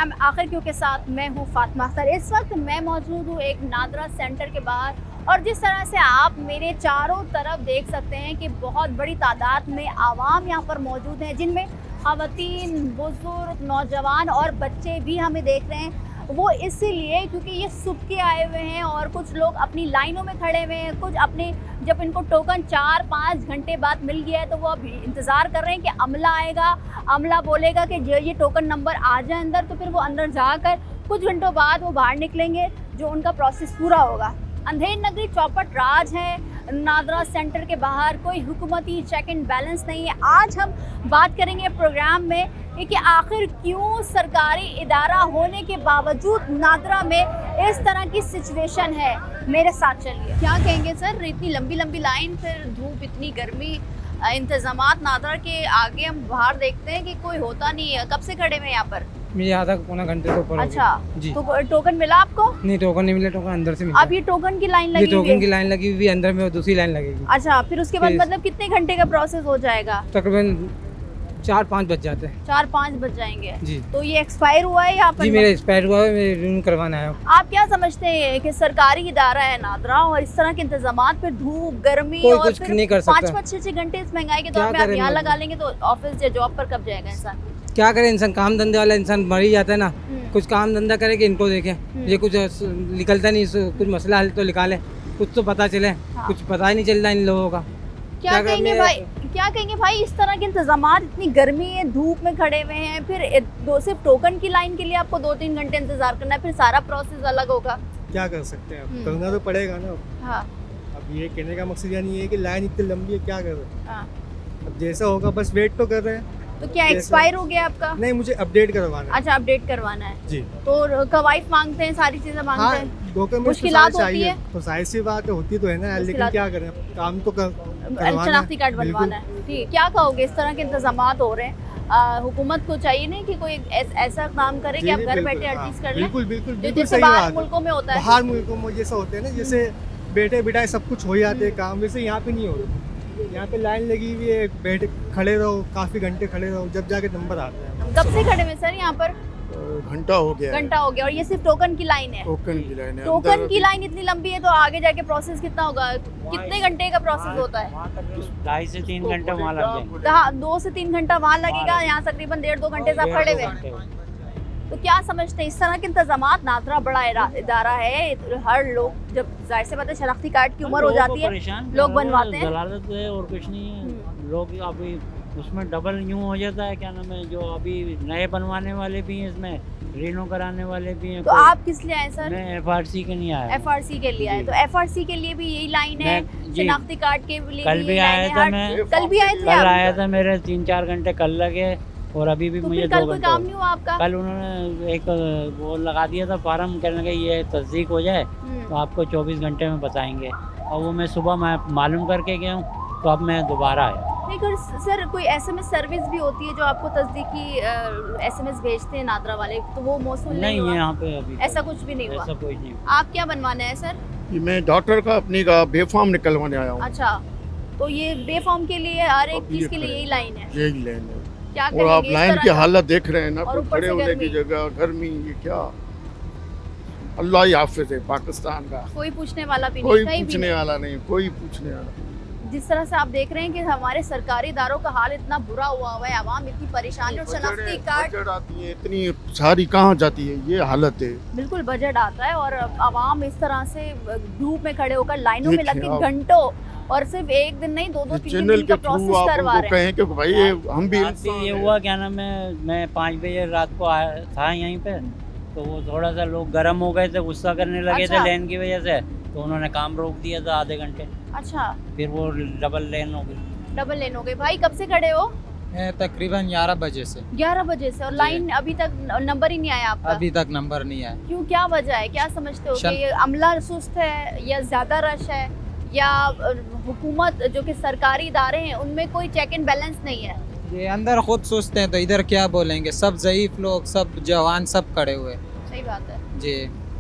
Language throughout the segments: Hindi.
प्रोग्राम आखिर क्यों के साथ मैं हूँ फातिमा अख्तर। इस वक्त मैं मौजूद हूँ एक नादरा सेंटर के बाहर और जिस तरह से आप मेरे चारों तरफ देख सकते हैं कि बहुत बड़ी तादाद में आवाम यहाँ पर मौजूद हैं, जिनमें ख़वातीन, बुजुर्ग, नौजवान और बच्चे भी हमें देख रहे हैं। वो इसीलिए क्योंकि ये सुबह के आए हुए हैं और कुछ लोग अपनी लाइनों में खड़े हुए हैं, कुछ अपने जब इनको टोकन 4-5 घंटे बाद मिल गया है तो वो अभी इंतज़ार कर रहे हैं कि अमला आएगा, अमला बोलेगा कि ये टोकन नंबर आ जाए अंदर, तो फिर वो अंदर जाकर कुछ घंटों बाद वो बाहर निकलेंगे, जो उनका प्रोसेस पूरा होगा। अंधेर नगरी चौपट राज है, नादरा सेंटर के बाहर कोई हुकूमती चेक एंड बैलेंस नहीं है। आज हम बात करेंगे प्रोग्राम में कि आखिर क्यों सरकारी इदारा होने के बावजूद नादरा में इस तरह की सिचुएशन है। मेरे साथ चलिए। क्या कहेंगे सर, इतनी लंबी लंबी लाइन, फिर धूप, इतनी गर्मी, इंतजामात नादरा के आगे हम बाहर देखते हैं कि कोई होता नहीं है। कब से खड़े हुए यहाँ पर? मुझे आधा पौना घंटे तो ऊपर हो अच्छा गया। जी। तो टोकन मिला आपको? नहीं, टोकन नहीं मिला, टोकन अंदर से मिला। अब ये टोकन की लाइन लगी ये हुई टोकन की है। लाइन लगी हुई, अंदर में दूसरी लाइन लगेगी। अच्छा, फिर उसके बाद फिर- मतलब कितने घंटे का प्रोसेस हो जाएगा? तकरीबन 4-5 बज जाते हैं। 4-5 बज जाएंगे। जी तो ये एक्सपायर हुआ है यहाँ पर? जी, मेरा एक्सपायर हुआ है, मैं रिन्यू करवाना है। आप क्या समझते हैं कि सरकारी इदारा है नादरा और इस तरह के इंतजामात, फिर धूप, गर्मी कोई और कुछ फिर नहीं कर सकता। 5-5, 6-6 घंटे इस महंगाई के क्या दौर में आप करें यहाँ लोग? लगा लेंगे तो ऑफिस या जॉब पर कब जाएगा इंसान? क्या करे इंसान, काम धंधे वाला इंसान मर ही जाता है ना। हम्म। कुछ काम धंधा करे कि इनको देखें। ये कुछ निकलता नहीं, कुछ मसला हल तो निकाले, कुछ तो पता चले। हाँ। कुछ पता ही नहीं चल रहा इन लोगों का। क्या क्या कहेंगे करने- भाई, क्या कहेंगे भाई, इस तरह के इंतजामात, इतनी गर्मी है, धूप में खड़े हुए हैं, फिर सिर्फ टोकन की लाइन के लिए आपको 2-3 घंटे इंतजार करना है, फिर सारा प्रोसेस अलग होगा। क्या कर सकते हैं, अब हम्म। करना तो पड़ेगा ना। हाँ अब ये कहने का मकसद ये नहीं है कि लाइन इतनी लंबी है, क्या कर रहे हैं। हाँ। अब जैसा होगा बस वेट तो कर रहे हैं। तो क्या जैसे- एक्सपायर हो गया आपका? नहीं, मुझे अपडेट करवाना है। अच्छा, अपडेट करवाना है। जी तो कवाइफ मांगते हैं, सारी चीजें मांगते हाँ, हैं। डॉक्यूमेंट मुश्किलात होती है? तो जाहिर सी बात है, होती तो है ना यार, लेकिन मुश्किलात- क्या करें, अब काम तो करवाना शनाख्ती कार्ड बिल्कुल। बनवाना है। ठीक, क्या कहोगे, इस तरह के इंतजामात हो रहे हैं, हुकूमत को चाहिए नहीं कि कोई ऐसा काम करे कि जी, आप जी, घर बिल्कुल, बैठे हर हाँ, चीज कर लें, बिल्कुल बिल्कुल जो बिल्कुल जैसे सही बाहर बात मुल्कों में होता है। बाहर मुल्कों में जैसा होते हैं ना, जैसे बैठे बिठाए सब कुछ हो जाते हैं काम, वैसे यहाँ पे नहीं हो रहा। यहाँ पे लाइन लगी हुई है, बैठे खड़े रहो, काफी घंटे खड़े रहो, जब जाके नंबर आता है। कब से खड़े हुए सर यहाँ पर? घंटा हो गया है। घंटा हो गया और ये सिर्फ टोकन की लाइन है? टोकन की लाइन है। टोकन अंदर की लाइन इतनी लंबी है तो आगे जाके प्रोसेस कितना होगा? कितने घंटे का प्रोसेस होता है? 2.5 से 3 घंटे वहाँ लग जाएंगे। 2 से 3 घंटा वहाँ लगेगा, यहाँ तकरीबन 1.5-2 घंटे से आप खड़े हुए हैं। तो क्या समझते हैं, इस तरह के इंतजामात, नादरा बड़ा इदारा है, हर लोग जब जाहिर से बात है शनाख्ती कार्ड की उम्र हो जाती है, लोग बनवाते हैं। जलालत है और कुछ नहीं है। लोग अभी उसमें डबल यूँ हो जाता है, क्या नाम है, जो अभी नए बनवाने वाले भी हैं, इसमें रिनो कराने वाले भी हैं। तो आप किस लिए आए सर? मैं FRC के नहीं आया। FRC के लिए आए, जी। तो FRC के लिए भी यही लाइन है, जी। शनाख्ती कार्ड के लिए कल भी भी यही आया लाइन था है? मैं। कल भी आए थे कल आप? आया था, मेरे 3-4 घंटे कल लगे और अभी भी तो मुझे फिर 2 कल कोई घंटे काम हो नहीं हुआ आपका? कल उन्होंने एक वो लगा दिया था फार्म, कहने लगे ये तस्दीक हो जाए तो आपको 24 घंटे में बताएंगे। और वो मैं सुबह मैं मालूम करके गया हूँ, तो अब मैं दोबारा आया। नहीं कर सर, कोई SMS सर्विस भी होती है जो आपको तस्दीकी SMS भेजते हैं नादरा वाले, तो वो मौसूल नहीं नहीं हुआ? यहाँ पे अभी ऐसा कुछ भी नहीं हुआ? ऐसा कुछ नहीं हुआ। आप क्या बनवाना है सर? ये मैं डॉक्टर का अपनी का बेफार्म निकलवाने आया हूँ। अच्छा, तो ये बेफॉर्म के लिए हर एक अब ये चीज के लिए खड़े यही लाइन है? यही लाइन है। क्या और आप करेंगे इस लाइन तरह की का? हालत देख रहे हैं ना, और कोई ऊपर खड़े से होने की गर्मी। जगह गर्मी, ये क्या अल्लाह ही हाफिज है पाकिस्तान का। कोई पूछने वाला भी कोई नहीं, कहीं भी पूछने नहीं। वाला नहीं, कोई पूछने वाला। जिस तरह से आप देख रहे हैं कि हमारे सरकारी इदारों का हाल इतना बुरा हुआ है, आवाम इतनी परेशान है और शनाख्ती कार्ड बजट आती है इतनी सारी, कहाँ जाती है, ये हालत है। बिल्कुल बजट आता है और आवाम इस तरह से धूप में खड़े होकर लाइनों में लग देखिए के आप- घंटों, और सिर्फ एक दिन नहीं, 2-2 इस 3 चैनल दिन का के थ्रू प्रोसेस आप करवा उनको रहे हैं। कहें कि भाई ये हम भी रात भी ये हुआ, क्या नाम है, मैं 5 बजे रात को आया था यहीं पे, तो वो थोड़ा सा लोग गर्म हो गए थे, गुस्सा करने लगे अच्छा। थे लेन की वजह से, तो उन्होंने काम रोक दिया था आधे घंटे, अच्छा, फिर वो डबल लेन हो गई। डबल लेन हो गई। भाई कब से खड़े हो? मैं तकरीबन 11 बजे से। 11 बजे से, और जी। लाइन अभी तक नंबर ही नहीं आया आपका? अभी तक नंबर नहीं आया। क्यों, क्या वजह है, क्या समझते हो कि ये अमला सुस्त है या ज़्यादा रश है या हुकूमत जो कि सरकारी इदारे हैं उनमें कोई चेक एंड बैलेंस नहीं है? ये अंदर खुद सुस्त हैं तो इधर क्या बोलेंगे, सब ज़ईफ लोग, सब जवान, सब खड़े हुए। सही बात है। जी,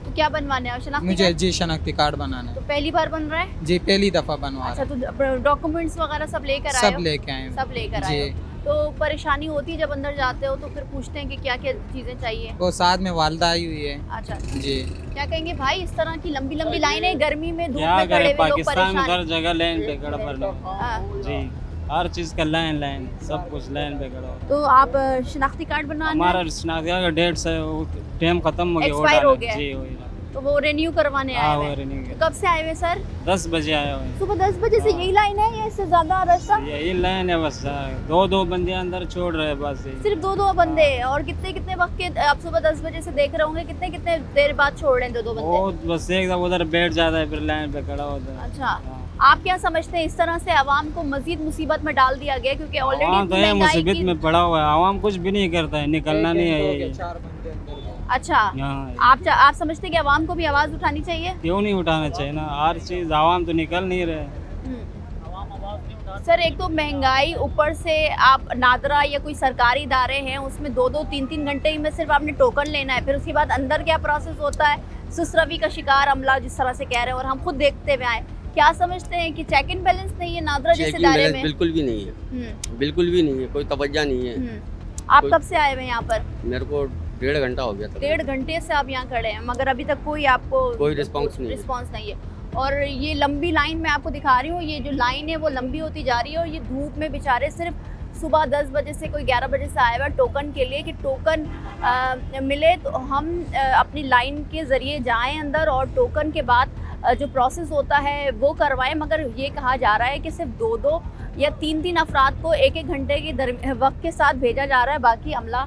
तो क्या बनवाना है, शनाख्ती मुझे कार्ड? जी शनाख्ती कार्ड बनाना है। तो पहली बार बन रहा है? जी, पहली दफ़ा बनवा अच्छा, रहा तो डॉक्यूमेंट्स वगैरह सब लेकर हूँ। आए सब हो? लेके आए हैं। सब लेकर आए जी। हो। तो परेशानी होती है जब अंदर जाते हो तो फिर पूछते हैं कि क्या क्या चीज़ें चाहिए? वो साथ में वालदा आई हुई है अच्छा, जी। क्या कहेंगे भाई, इस तरह की लंबी लंबी लाइनें गर्मी में धूप क्या में खड़े करें, हुए लोग पाकिस्तान में परेशान। हर जगह लाइन पे खड़ा पड़ना हाँ, जी, हर चीज़ का लाइन सब कुछ लाइन पे खड़ा हो। तो आप शनाख्ती कार्ड बनवाना हमारा शनाख्ती का डेट से टाइम खत्म हो गया, Expire हो गया है। जी, वही तो वो रिन्यू करवाने आए हाँ, हुए वो हैं। रिन्यू तो कब से आए हुए सर? 10 बजे आया हुआ सुबह 10 बजे से यही लाइन है या इससे ज्यादा रास्ता? है, यही लाइन है बस। दो बंदे अंदर छोड़ रहे हैं बस ये। सिर्फ दो बंदे और कितने कितने वक्त के? आप सुबह 10 बजे से देख रहे होंगे, कितने कितने देर बाद छोड़ रहे हैं दो बंदे? वो बस एकदम उधर बैठ जाता है, फिर लाइन पे खड़ा होता है। अच्छा, हाँ। आप क्या समझते हैं, इस तरह से आवाम को मजीद मुसीबत में डाल दिया गया क्योंकि आवाम तो ऑलरेडी है मुसीबत में पड़ा हुआ है, आवाम कुछ भी नहीं करता है, निकलना नहीं है ये। 4 बंदे अंदर गए। अच्छा, यहाँ आप समझते हैं कि आवाम को भी आवाज उठानी चाहिए? क्यों नहीं उठाना चाहिए ना, हर चीज़ आवाम तो निकल नहीं रहे। सर, एक तो महंगाई, ऊपर से आप नादरा या कोई सरकारी इदारे हैं उसमें 2-3 घंटे में सिर्फ आपने टोकन लेना है, फिर उसके बाद अंदर क्या प्रोसेस होता है, सुसरवी का शिकार अमला जिस तरह से कह रहे हैं और हम खुद देखते हुए आए, क्या समझते हैं कि चेक इन बैलेंस नहीं है नादरा जैसे चेकिंग इदारे बैलेंस में? बिल्कुल भी नहीं है, हम्म, बिल्कुल भी नहीं है, कोई तवज्जो नहीं है। आप कोई- कब से आए हुए हैं यहाँ पर? मेरे को 1.5 घंटा हो गया था। 1.5 घंटे से आप यहाँ खड़े हैं मगर अभी तक कोई आपको कोई रिस्पॉन्स नहीं है। रिस्पॉन्स नहीं है। और ये लंबी लाइन मैं आपको दिखा रही हूँ, ये जो लाइन है वो लंबी होती जा रही है और ये धूप में बेचारे सिर्फ सुबह 10 बजे से कोई 11 बजे से आए हुआ टोकन के लिए कि टोकन मिले तो हम अपनी लाइन के ज़रिए जाएं अंदर और टोकन के बाद जो प्रोसेस होता है वो करवाएं। मगर ये कहा जा रहा है कि सिर्फ 2 या 3 अफराद को 1 घंटे के वक्त के साथ भेजा जा रहा है, बाकी अमला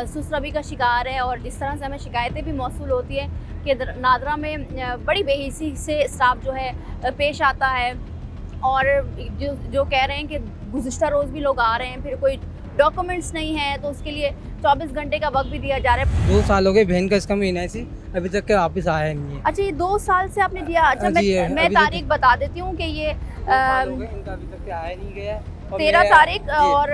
सुसरवी का शिकार है। और जिस तरह से हमें शिकायतें भी मौसूल होती है कि नादरा में बड़ी बेहिसी से स्टाफ जो है पेश आता है और जो कह रहे हैं कि गुज़िश्ता रोज़ भी लोग आ रहे हैं, फिर कोई डॉक्यूमेंट्स नहीं है तो उसके लिए 24 घंटे का वक्त भी दिया जा रहा है। 2 साल हो गए, बहन का इसका महीना ऐसी अभी तक के वापस आया नहीं है। अच्छा, ये 2 साल से आपने दिया? अच्छा, जी, मैं अभी तारीख बता देती हूँ कि ये 2 साल हो गए, इनका अभी तक के आया नहीं गया है। और 13 मेरा- तारीख जी, और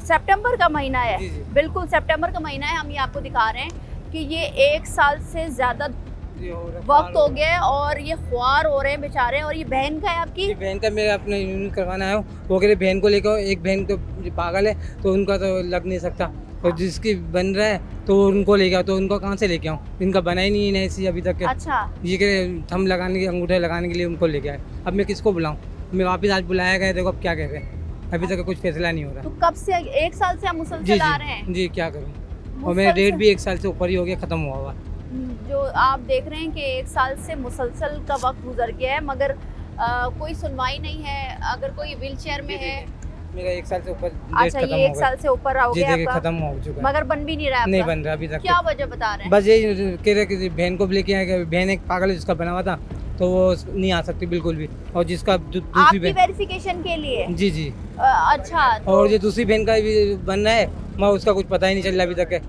सितंबर का महीना है। जी, जी। बिल्कुल सितंबर का महीना है। हम ये आपको दिखा रहे हैं कि ये 1 साल से ज़्यादा जी, हो रहा है, वक्त हो गया है और ये ख्वार हो रहे हैं बेचारे। और ये बहन का है आपकी? ये बहन का मेरा अपना यूनिट करवाना है, वो के लिए बहन को लेकर, एक बहन तो पागल है तो उनका तो लग नहीं सकता, और जिसकी बन रहा है तो वो उनको लेके आओ, तो उनको कहाँ से लेके आऊँ? इनका बना ही नहीं है ऐसी अभी तक के। अच्छा, ये के थम लगाने के, अंगूठे लगाने के लिए उनको लेके आए। अब मैं किसको बुलाऊँ? मैं वापस आज बुलाया गया, देखो अब क्या कह रहे हैं, अभी तक कुछ फैसला नहीं हो तो रहा। कब से? 1 साल से हम जी मुसलसल आ रहे हैं। जी, क्या करूँ? और मेरा डेट भी 1 साल से ऊपर ही हो गया, ख़त्म हुआ हुआ। जो आप देख रहे हैं कि 1 साल से मुसलसल का वक्त गुजर गया है मगर कोई सुनवाई नहीं है। अगर कोई व्हील चेयर में है, मेरा 1 साल से ऊपर डेट अच्छा खत्म ये हो 1 गया। साल से ऊपर हो जी गया देखिए, आपका, खत्म हो चुका है, मगर बन भी नहीं रहा है नहीं आपका। बन रहा अभी तक। क्या वजह बता रहे हैं? बस यही कह रहे कि बहन को भी लेके आए, कि बहन एक पागल है जिसका बना हुआ था, तो वो नहीं आ सकती बिल्कुल भी, और जिसका दूसरी आपकी बहन, वेरिफिकेशन के लिए? जी जी, अच्छा, तो और ये दूसरी बहन का भी बनना है, मैं उसका कुछ पता ही नहीं चल रहा अभी तक है।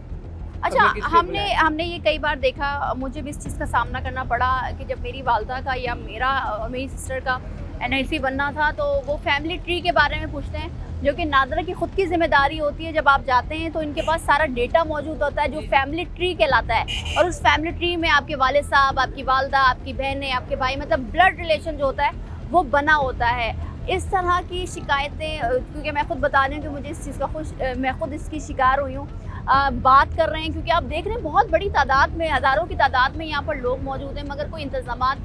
अच्छा, अभी किसके हमने ये कई बार देखा, मुझे भी इस चीज़ का सामना करना पड़ा कि जब मेरी वालदा का या मेरी सिस्टर का NIC बनना था तो वो फैमिली ट्री के बारे में पूछते हैं, जो कि नादरा की खुद की जिम्मेदारी होती है। जब आप जाते हैं तो इनके पास सारा डेटा मौजूद होता है जो फैमिली ट्री कहलाता है, और उस फैमिली ट्री में आपके वालिद साहब, आपकी वालदा, आपकी बहनें, आपके भाई, मतलब ब्लड रिलेशन जो होता है वो बना होता है। इस तरह की शिकायतें, क्योंकि मैं खुद बता रही हूँ कि मुझे इस चीज़ का मैं खुद इसकी शिकार हुई हूँ, बात कर रहे हैं क्योंकि आप देख रहे हैं बहुत बड़ी तादाद में, हज़ारों की तादाद में यहाँ पर लोग मौजूद हैं मगर कोई इंतज़ामात,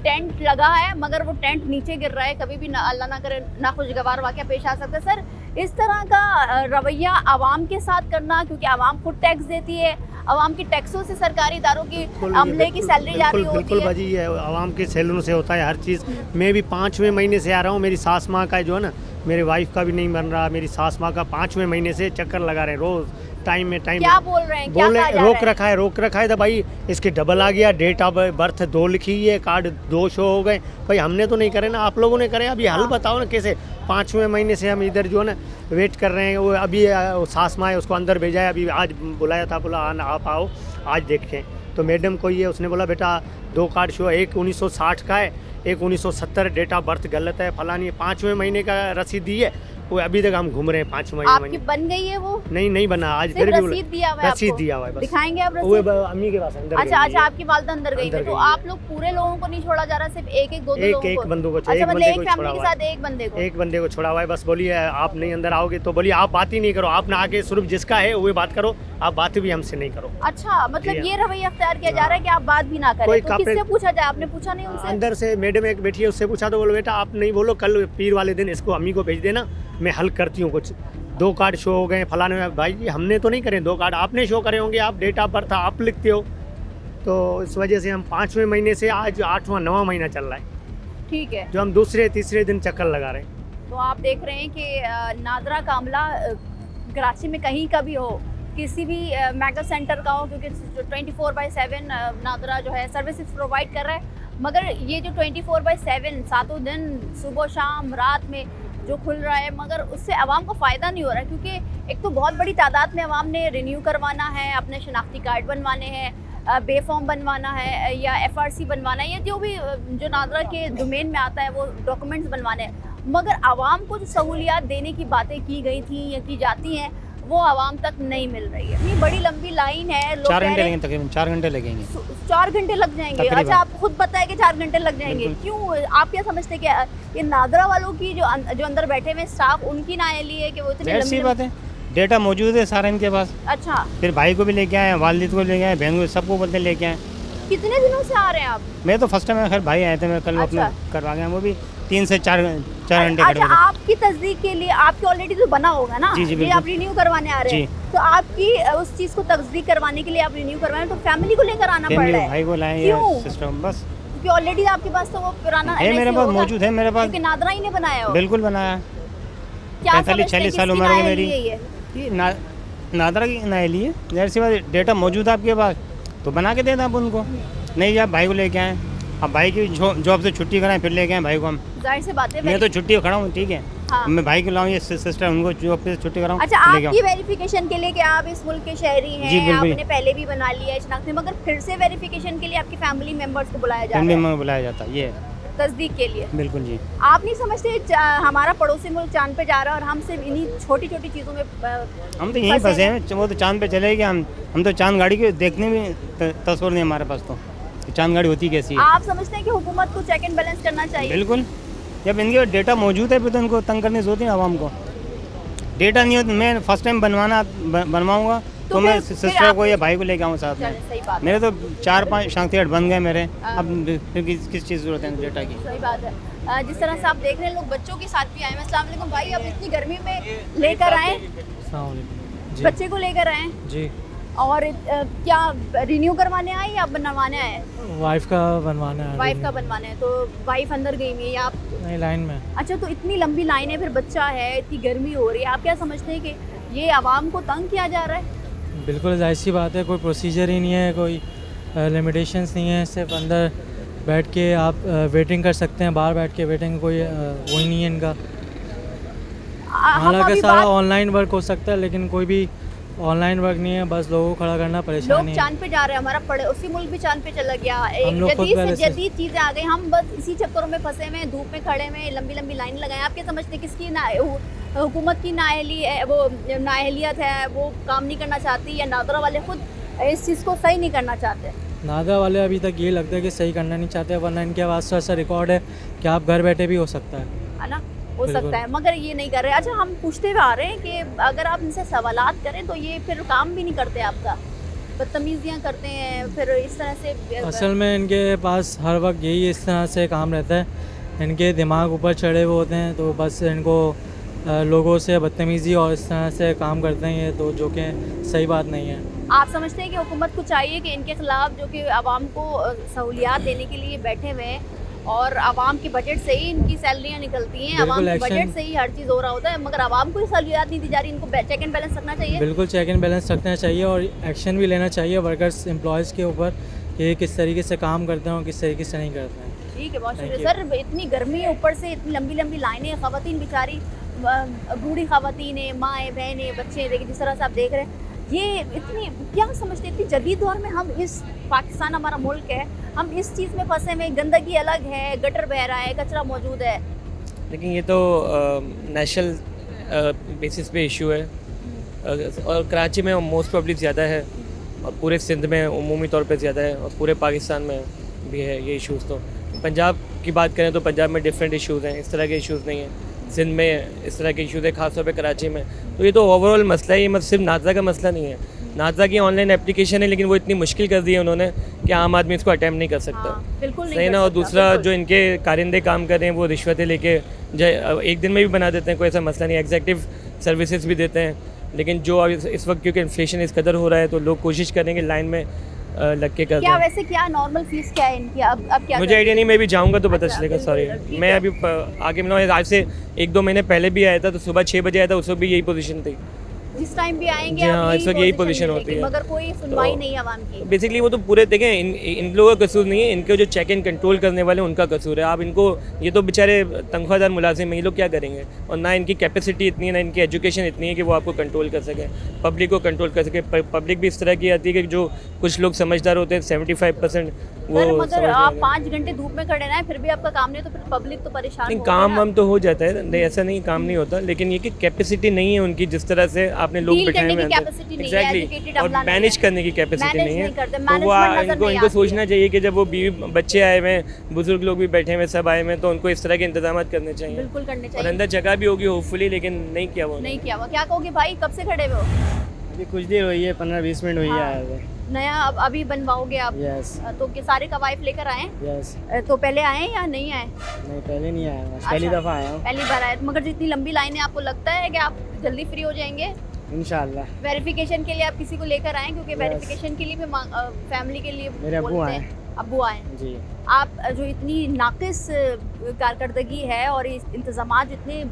टेंट लगा है मगर वो टेंट नीचे गिर रहा है, कभी भी अल्लाह ना करे नाखुशगवार वाक़या पेश आ सकता है। सर, इस तरह का रवैया आवाम के साथ करना, क्योंकि आवाम खुद टैक्स देती है, आवाम की टैक्सों से सरकारी इदारों की अमले की सैलरी जारी होती बिल्कुल है। भाजी, ये आवाम के सैलून से होता है हर चीज़। मैं भी 5वें महीने से आ रहा हूँ, मेरी सास माँ का जो है ना, मेरे वाइफ का भी नहीं बन रहा, मेरी सास माँ का 5वें महीने से चक्कर लगा रहे हैं रोज़, टाइम में टाइम। क्या बोल रहे हैं? क्या बोले कहा जा रोक रहा है? रखा है तो भाई इसके डबल आ गया, डेट ऑफ बर्थ 2 लिखी है, कार्ड 2 शो हो गए। भाई हमने तो नहीं करे ना, आप लोगों ने करे। अभी हल बताओ ना कैसे? 5वें महीने से हम इधर जो है ना वेट कर रहे हैं। वो अभी सास माँ है, उसको अंदर भेजा है, अभी आज बुलाया था, बोला आप आओ आज देखें। तो मैडम को ये उसने बोला बेटा 2 कार्ड शो, एक 1960 का है, एक 1970, डेट ऑफ बर्थ गलत है, फलानी। 5वें महीने का रसीद दी है, वो अभी तक हम घूम रहे हैं 5 आपकी महीने। बन गई है वो? नहीं बना आज, सिर्फ फिर भी रसीद दिया हुआ है रसीद आपको? दिया हुआ है बस। दिखाएंगे आप वो रसीद? अम्मी के पास अंदर अच्छा गई अच्छा, है। आपकी वालदा अंदर गई अंदर थी, तो गई है। आप लोग पूरे लोगों को नहीं छोड़ा जा रहा, सिर्फ एक एक दो दो एक लोगों एक को? बंदों को अच्छा, एक मतलब बंदे एक को फैमिली छोड़ा के हुआ है। साथ एक बंदे को? एक बंदे को छोड़ा हुआ है बस। बोलिए आप नहीं अंदर आओगे तो बोलिए आप बात ही नहीं करो, आप ना आके सिर्फ जिसका है वो बात करो, आप बात भी हमसे नहीं करो। अच्छा, मतलब जी ये रवैया अख्तियार किया जा रहा है कि आप बात भी ना करें, कोई तो कापरे- किससे पूछा जाए? आपने पूछा नहीं उनसे? अंदर से मैडम एक बैठी है, उससे पूछा तो बोलो बेटा आप नहीं बोलो, कल पीर वाले दिन इसको अम्मी को भेज देना, मैं हल करती हूँ कुछ। 2 कार्ड शो हो गए फलाने में, भाई जी हमने तो नहीं करे 2 कार्ड, आपने शो करे होंगे, आप डेट ऑफ बर्थ आप लिखते हो, तो इस वजह से हम 5वें महीने से आज 8वां 9वां महीना चल रहा है, ठीक है। जो हम दूसरे तीसरे दिन चक्कर लगा रहे हैं। तो आप देख रहे हैं कि नादरा कामला कराची में कहीं का भी हो, किसी भी मेगा सेंटर का हो, क्योंकि 24/7 नादरा जो है सर्विसेज प्रोवाइड कर रहा है, मगर ये जो 24/7 सातों दिन सुबह शाम रात में जो खुल रहा है, मगर उससे आवाम को फ़ायदा नहीं हो रहा है, क्योंकि एक तो बहुत बड़ी तादाद में आवाम ने रिन्यू करवाना है, अपने शनाख्ती कार्ड बनवाने हैं, बे फॉर्म बनवाना है या FRC बनवाना है, या जो भी जो नादरा के डोमेन में आता है वो डॉक्यूमेंट्स बनवाने हैं, मगर आवाम को जो सहूलियात देने की बातें की गई थी या की जाती हैं वो आवाम तक नहीं मिल रही है। इतनी बड़ी लंबी लाइन है, लोग 4 कह घंटे रहे हैं लगेंगे, तकरीबन 4 घंटे लगेंगे। 4 घंटे लग जाएंगे। तकरीबन। अच्छा, आप खुद बताएं कि 4 घंटे लग जाएंगे, बिल्कुल। क्यों? आप क्या समझते हैं कि ये नादरा वालों की जो अंदर बैठे हुए स्टाफ, उनकी नाअहली है कि वो इतनी जाहिर सी लंबी बात है, डेटा मौजूद है सारा इनके पास। अच्छा, फिर भाई को भी लेके आए, वालिद को लेके आए, बहन को, सबको बोलते लेके आए। कितने दिनों से आ रहे हैं आप? मैं तो फर्स्ट टाइम खैर भाई आए थे, मैं कल अच्छा। अपने करवा गया, वो भी 3 से 4 घंटे खड़े अच्छा, हुए थे। आपकी तस्दीक के लिए आपके ऑलरेडी तो बना होगा ना, जी, जी, ये बिल्कुल। आप रिन्यू करवाने आ रहे हैं, तो आपकी उस चीज़ को तस्दीक करवाने के लिए आप रिन्यू करवाएं तो फैमिली को लेकर आना पड़ फैमिली रहा को, है, भाई को लाए या क्यों? सिस्टम, बस क्योंकि ऑलरेडी आपके पास तो वो पुराना है मेरे NIC पास, होगा, मौजूद है मेरे पास, क्योंकि नादरा ही ने बनाया हो। बिल्कुल बनाया। क्या 45-46 साल उम्र है मेरी। है ये? ये नादरा की नाइली है, जाहिर सी बात, डेटा मौजूद है आपके पास तो बना के देना आप उनको। नहीं आप भाई को लेके आए, अब भाई की जॉब से छुट्टी कराएं फिर लेके आए भाई को हम। जाहिर सी बात है। मैं तो छुट्टी खड़ा हूँ, ठीक है, हाँ। मैं भाई को लाऊं, ये सिस्टर उनको जॉब पे छुट्टी कराऊं, अच्छा, लेके आपकी वेरिफिकेशन के लिए कि आप इस मुल्क के शहरी जी, हैं, बिल्कुल। आपने पहले भी बना लिया है शनाख्ती, मगर फिर से वेरिफिकेशन के लिए आपकी फैमिली मेंबर्स को बुलाया जा फैमिली रहा है में बुलाया जाता है, ये है। तस्दीक के लिए। बिल्कुल जी। आप नहीं समझते हमारा पड़ोसी मुल्क चांद पे जा रहा है और हम सिर्फ इन्हीं छोटी छोटी चीज़ों में हम तो यहीं फंसे हैं, वो तो चांद पे चले गए, हम तो चांद गाड़ी के देखने में तस्वीर नहीं हमारे पास, तो चांद गाड़ी होती कैसी है। आप समझते हैं कि हुकूमत को चेक एंड बैलेंस करना चाहिए? बिल्कुल, जब इनके डेटा मौजूद है फिर तो इनको तंग करने से होती है आवाम को। डेटा नहीं हो तो मैं फर्स्ट टाइम बनवाऊंगा तो मैं फिर सिस्टर आप- को या भाई को लेके आऊँ साथ चलिए, में। सही बात है, मेरे तो 4-5 शनाख्ती कार्ड बन गए मेरे, हाँ। अब फिर किस चीज़ की जरूरत है डेटा की। सही बात है। जिस तरह से आप देख रहे हैं लोग बच्चों के साथ भी आए हैं। अस्सलाम वालेकुम भाई, आप इतनी गर्मी में लेकर आए, जी बच्चे को लेकर आए जी, और क्या रिन्यू करवाने आए या बनवाने आए? वाइफ का बनवाना है। वाइफ का बनवाना है, तो वाइफ अंदर गई हुई है या आप? नहीं, लाइन में। अच्छा, तो इतनी लंबी लाइन है, फिर बच्चा है, इतनी गर्मी हो रही है, आप क्या समझते हैं कि ये आवाम को तंग किया जा रहा है? बिल्कुल जाहिर सी बात है, कोई प्रोसीजर ही नहीं है, कोई लिमिटेशंस नहीं है, सिर्फ अंदर बैठ के आप वेटिंग कर सकते हैं, बाहर बैठ के वेटिंग कोई वही नहीं है इनका। हम हालांकि अभी सारा बात, ऑनलाइन वर्क हो सकता है, लेकिन कोई भी ऑनलाइन वर्क नहीं है, बस लोगों को खड़ा करना लोग परेशानी है। चांद पे जा रहे हैं, हमारा पड़ोसी मुल्क भी चांद पे चला गया, हम लोग एक खुद जदीद पहले से से- जदीद चीज़ें आ गई, हम बस इसी चक्करों में फंसे हुए हैं, धूप में खड़े हुए हैं, लंबी लंबी लाइन लगाए। आप क्या समझते हैं किसकी हुकूमत की नाअहली है, वो नाअहलियत है, वो काम नहीं करना चाहती, या नादरा वाले खुद इस चीज़ को सही नहीं करना चाहते? नादरा वाले अभी तक ये लगता है कि सही करना नहीं चाहते, वरना इनके पास तो ऐसा रिकॉर्ड है कि आप घर बैठे भी हो सकता है ना, हो बिल्कुल। सकता है, मगर ये नहीं कर रहे। अच्छा, हम पूछते हुए आ रहे हैं कि अगर आप इनसे सवालात करें तो ये फिर काम भी नहीं करते, आपका बदतमीजियाँ करते हैं, फिर इस तरह से असल में इनके पास हर वक्त यही इस तरह से काम रहता है, इनके दिमाग ऊपर चढ़े हुए होते हैं, तो बस इनको लोगों से बदतमीज़ी और इस तरह से काम करते हैं, ये तो जो कि सही बात नहीं है। आप समझते हैं कि हुकूमत को चाहिए कि इनके खिलाफ, जो कि आवाम को सहूलियात देने के लिए बैठे हुए हैं और आवाम के बजट से ही इनकी सैलरियाँ निकलती हैं, आवाम के एक्शन- बजट से ही हर चीज़ हो रहा होता है, मगर आवाम को ही सहूलियात नहीं दी जा रही, इनको चेक एंड बैलेंस रखना चाहिए। बिल्कुल चेक एंड बैलेंस रखना चाहिए और एक्शन भी लेना चाहिए वर्कर्स एम्प्लॉयज़ के ऊपर कि ये किस तरीके से काम करते हैं और किस तरीके से नहीं करते हैं। ठीक है, बहुत Thank शुक्रिया सर। इतनी गर्मी, ऊपर से इतनी लंबी लंबी लाइनें, ख़वातीन बेचारी, बूढ़ी ख़वातीन है, माएँ बहनें बच्चे, देखिए जिस तरह से आप देख रहे हैं, ये इतनी क्या समझते हैं, इतनी जदीद दौर में हम इस पाकिस्तान हमारा मुल्क है, हम इस चीज़ में फंसे हुए, गंदगी अलग है, गटर बह रहा है, कचरा मौजूद है। लेकिन ये तो नेशनल बेसिस पे इशू है और कराची में मोस्ट प्रॉब्ली ज़्यादा है और पूरे सिंध में उमूमी तौर पे ज़्यादा है और पूरे पाकिस्तान में भी है ये इश्यूज़। तो पंजाब की बात करें तो पंजाब में डिफरेंट इश्यूज़ हैं, इस तरह के इश्यूज़ नहीं हैं। सिंध में इस तरह के इश्यूज़ है, ख़ासतौर पे कराची में। तो ये तो ओवरऑल मसला है, ये मतलब सिर्फ नाज़ा का मसला नहीं है। नाज़ा की ऑनलाइन एप्लीकेशन है लेकिन वो इतनी मुश्किल कर दी है उन्होंने कि आम आदमी इसको अटैम्प्ट नहीं कर सकता। बिल्कुल नहीं सही कर ना। और सकता, दूसरा बिल्कुल। जो इनके कारिंदे काम कर रहे हैं वो रिश्वतें लेके एक दिन में भी बना देते हैं, कोई ऐसा मसला नहीं। एग्जेक्टिव सर्विसेज भी देते हैं लेकिन जो अब इस वक्त क्योंकि इन्फ्लेशन इस कदर हो रहा है तो लोग कोशिश करेंगे लाइन में लग के कर क्या दें। वैसे क्या नॉर्मल फीस क्या है इनकी? अब क्या मुझे आइडिया नहीं, मैं भी जाऊंगा तो पता अच्छा, चलेगा। बिल्कुल, सॉरी ठीक मैं है। अभी आगे मिला, आज से 1-2 महीने पहले भी आया था तो सुबह 6 बजे आया था, उस वक्त भी यही पोजीशन थी। जिस टाइम भी आएंगे जी आप हाँ, इस वक्त यही पोजीशन मिलेगी, होती है। मगर कोई सुनवाई तो नहीं आवाम की। बेसिकली वो तो पूरे देखें इन लोगों का कसूर नहीं है, इनके जो चेक एंड कंट्रोल करने वाले उनका कसूर है। आप इनको, ये तो बेचारे तनख्वाहदार मुलाजिम हैं, ये लोग क्या करेंगे? और ना इनकी कैपेसिटी इतनी है, ना इनकी एजुकेशन इतनी है कि वो आपको कंट्रोल कर सकें, पब्लिक को कंट्रोल कर सके। पब्लिक भी इस तरह की आती है कि जो कुछ लोग समझदार होते हैं 75% वो मगर समझ आप जाएंगे। 5 घंटे धूप में खड़े रहे फिर भी आपका काम नहीं, तो फिर पब्लिक तो परेशान नहीं, होगी काम ना। वाम तो हो जाता है, नहीं ऐसा नहीं काम नहीं होता, लेकिन ये कि कैपेसिटी नहीं है उनकी, जिस तरह से आपने लोग Deal बिठाए करने हुए की हैं capacity नहीं है, एग्जैक्टली, educated और अमला नहीं मैनेज है। करने की कैपेसिटी Manage नहीं है। नहीं करते, तो वो management नजर इनको नहीं इनको आती सोचना है। चाहिए कि जब वो बीवी बच्चे आए हुए हैं, बुजुर्ग लोग भी बैठे हुए हैं, सब आए हुए हैं, तो उनको इस तरह के इंतजाम करने चाहिए। बिल्कुल करने और चाहिए। अंदर जगह भी होगी होपफुली, लेकिन नहीं किया वो नहीं किया हुआ। क्या कहोगे भाई, कब से खड़े हुए हो? अभी कुछ देर हुई है, 15-20 मिनट हुई हाँ। है आए हुए। नया अभी बनवाओगे आप? यस तो कि सारे कवायफ लेकर आए? यस। तो पहले आए या नहीं आए? नहीं पहले नहीं आया हूँ, पहली अच्छा। दफ़ा आया हूँ। पहली बार आए, मगर जितनी लंबी लाइन है आपको लगता है कि आप जल्दी फ्री हो जाएंगे? इंशाल्लाह। वेरिफिकेशन के लिए आप किसी को लेकर आए? क्योंकि Yes. वेरिफिकेशन के लिए भी फैमिली के लिए मेरे अब्बू बोलते आए। हैं। अब्बू आए। जी। आप जो इतनी नाकिस कारकर्दगी है और इंतजामात इतने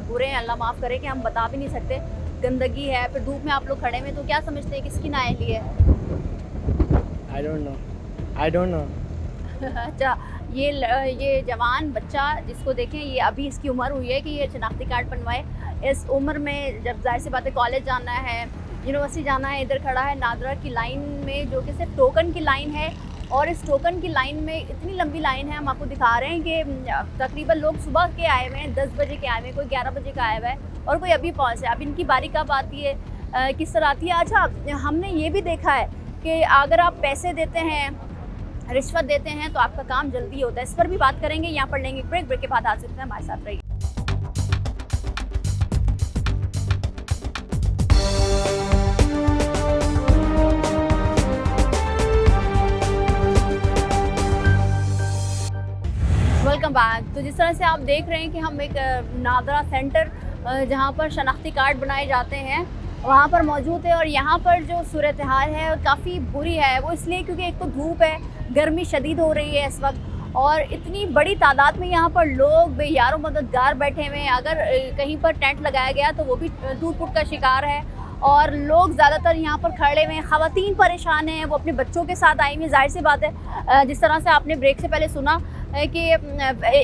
बुरे हैं, अल्लाह माफ़ करे कि हम बता भी नहीं सकते। गंदगी है, फिर धूप में आप लोग खड़े हैं, तो क्या समझते हैं किसकी नाअहली है? I don't know. अच्छा, ये जवान बच्चा जिसको देखें, ये अभी इसकी उम्र हुई है कि ये शनाख्ती कार्ड बनवाए। इस उम्र में जब जाहिर सी बात है कॉलेज जाना है, यूनिवर्सिटी जाना है, इधर खड़ा है नादरा की लाइन में, जो कि सिर्फ टोकन की लाइन है। और इस टोकन की लाइन में इतनी लंबी लाइन है, हम आपको दिखा रहे हैं कि तकरीबन लोग सुबह के आए हुए हैं, 10 बजे के आए हुए हैं, कोई 11 बजे का आया हुआ है और कोई अभी पहुँचे। अब इनकी बारी कब आती है, किस तरह आती है? अच्छा, हमने ये भी देखा है कि अगर आप पैसे देते हैं, रिश्वत देते हैं, तो आपका काम जल्दी होता है। इस पर भी बात करेंगे, यहाँ पर लेंगे ब्रेक। ब्रेक के बाद हाजिर हैं, हमारे साथ रहिए। Welcome back. तो जिस तरह से आप देख रहे हैं कि हम एक नादरा सेंटर जहाँ पर शनाख्ती कार्ड बनाए जाते हैं वहाँ पर मौजूद है। और यहाँ पर जो सूरत हाल है काफ़ी बुरी है। वो इसलिए क्योंकि एक तो धूप है, गर्मी शदीद हो रही है इस वक्त, और इतनी बड़ी तादाद में यहाँ पर लोग बेयारो मददगार बैठे हुए हैं। अगर कहीं पर टेंट लगाया गया तो वो भी टूट फूट का शिकार है। और लोग ज़्यादातर यहाँ पर खड़े हुए हैं, ख़वातीन परेशान हैं, वो अपने बच्चों के साथ आई हुई हैं। जाहिर सी बात है, जिस तरह से आपने ब्रेक से पहले सुना कि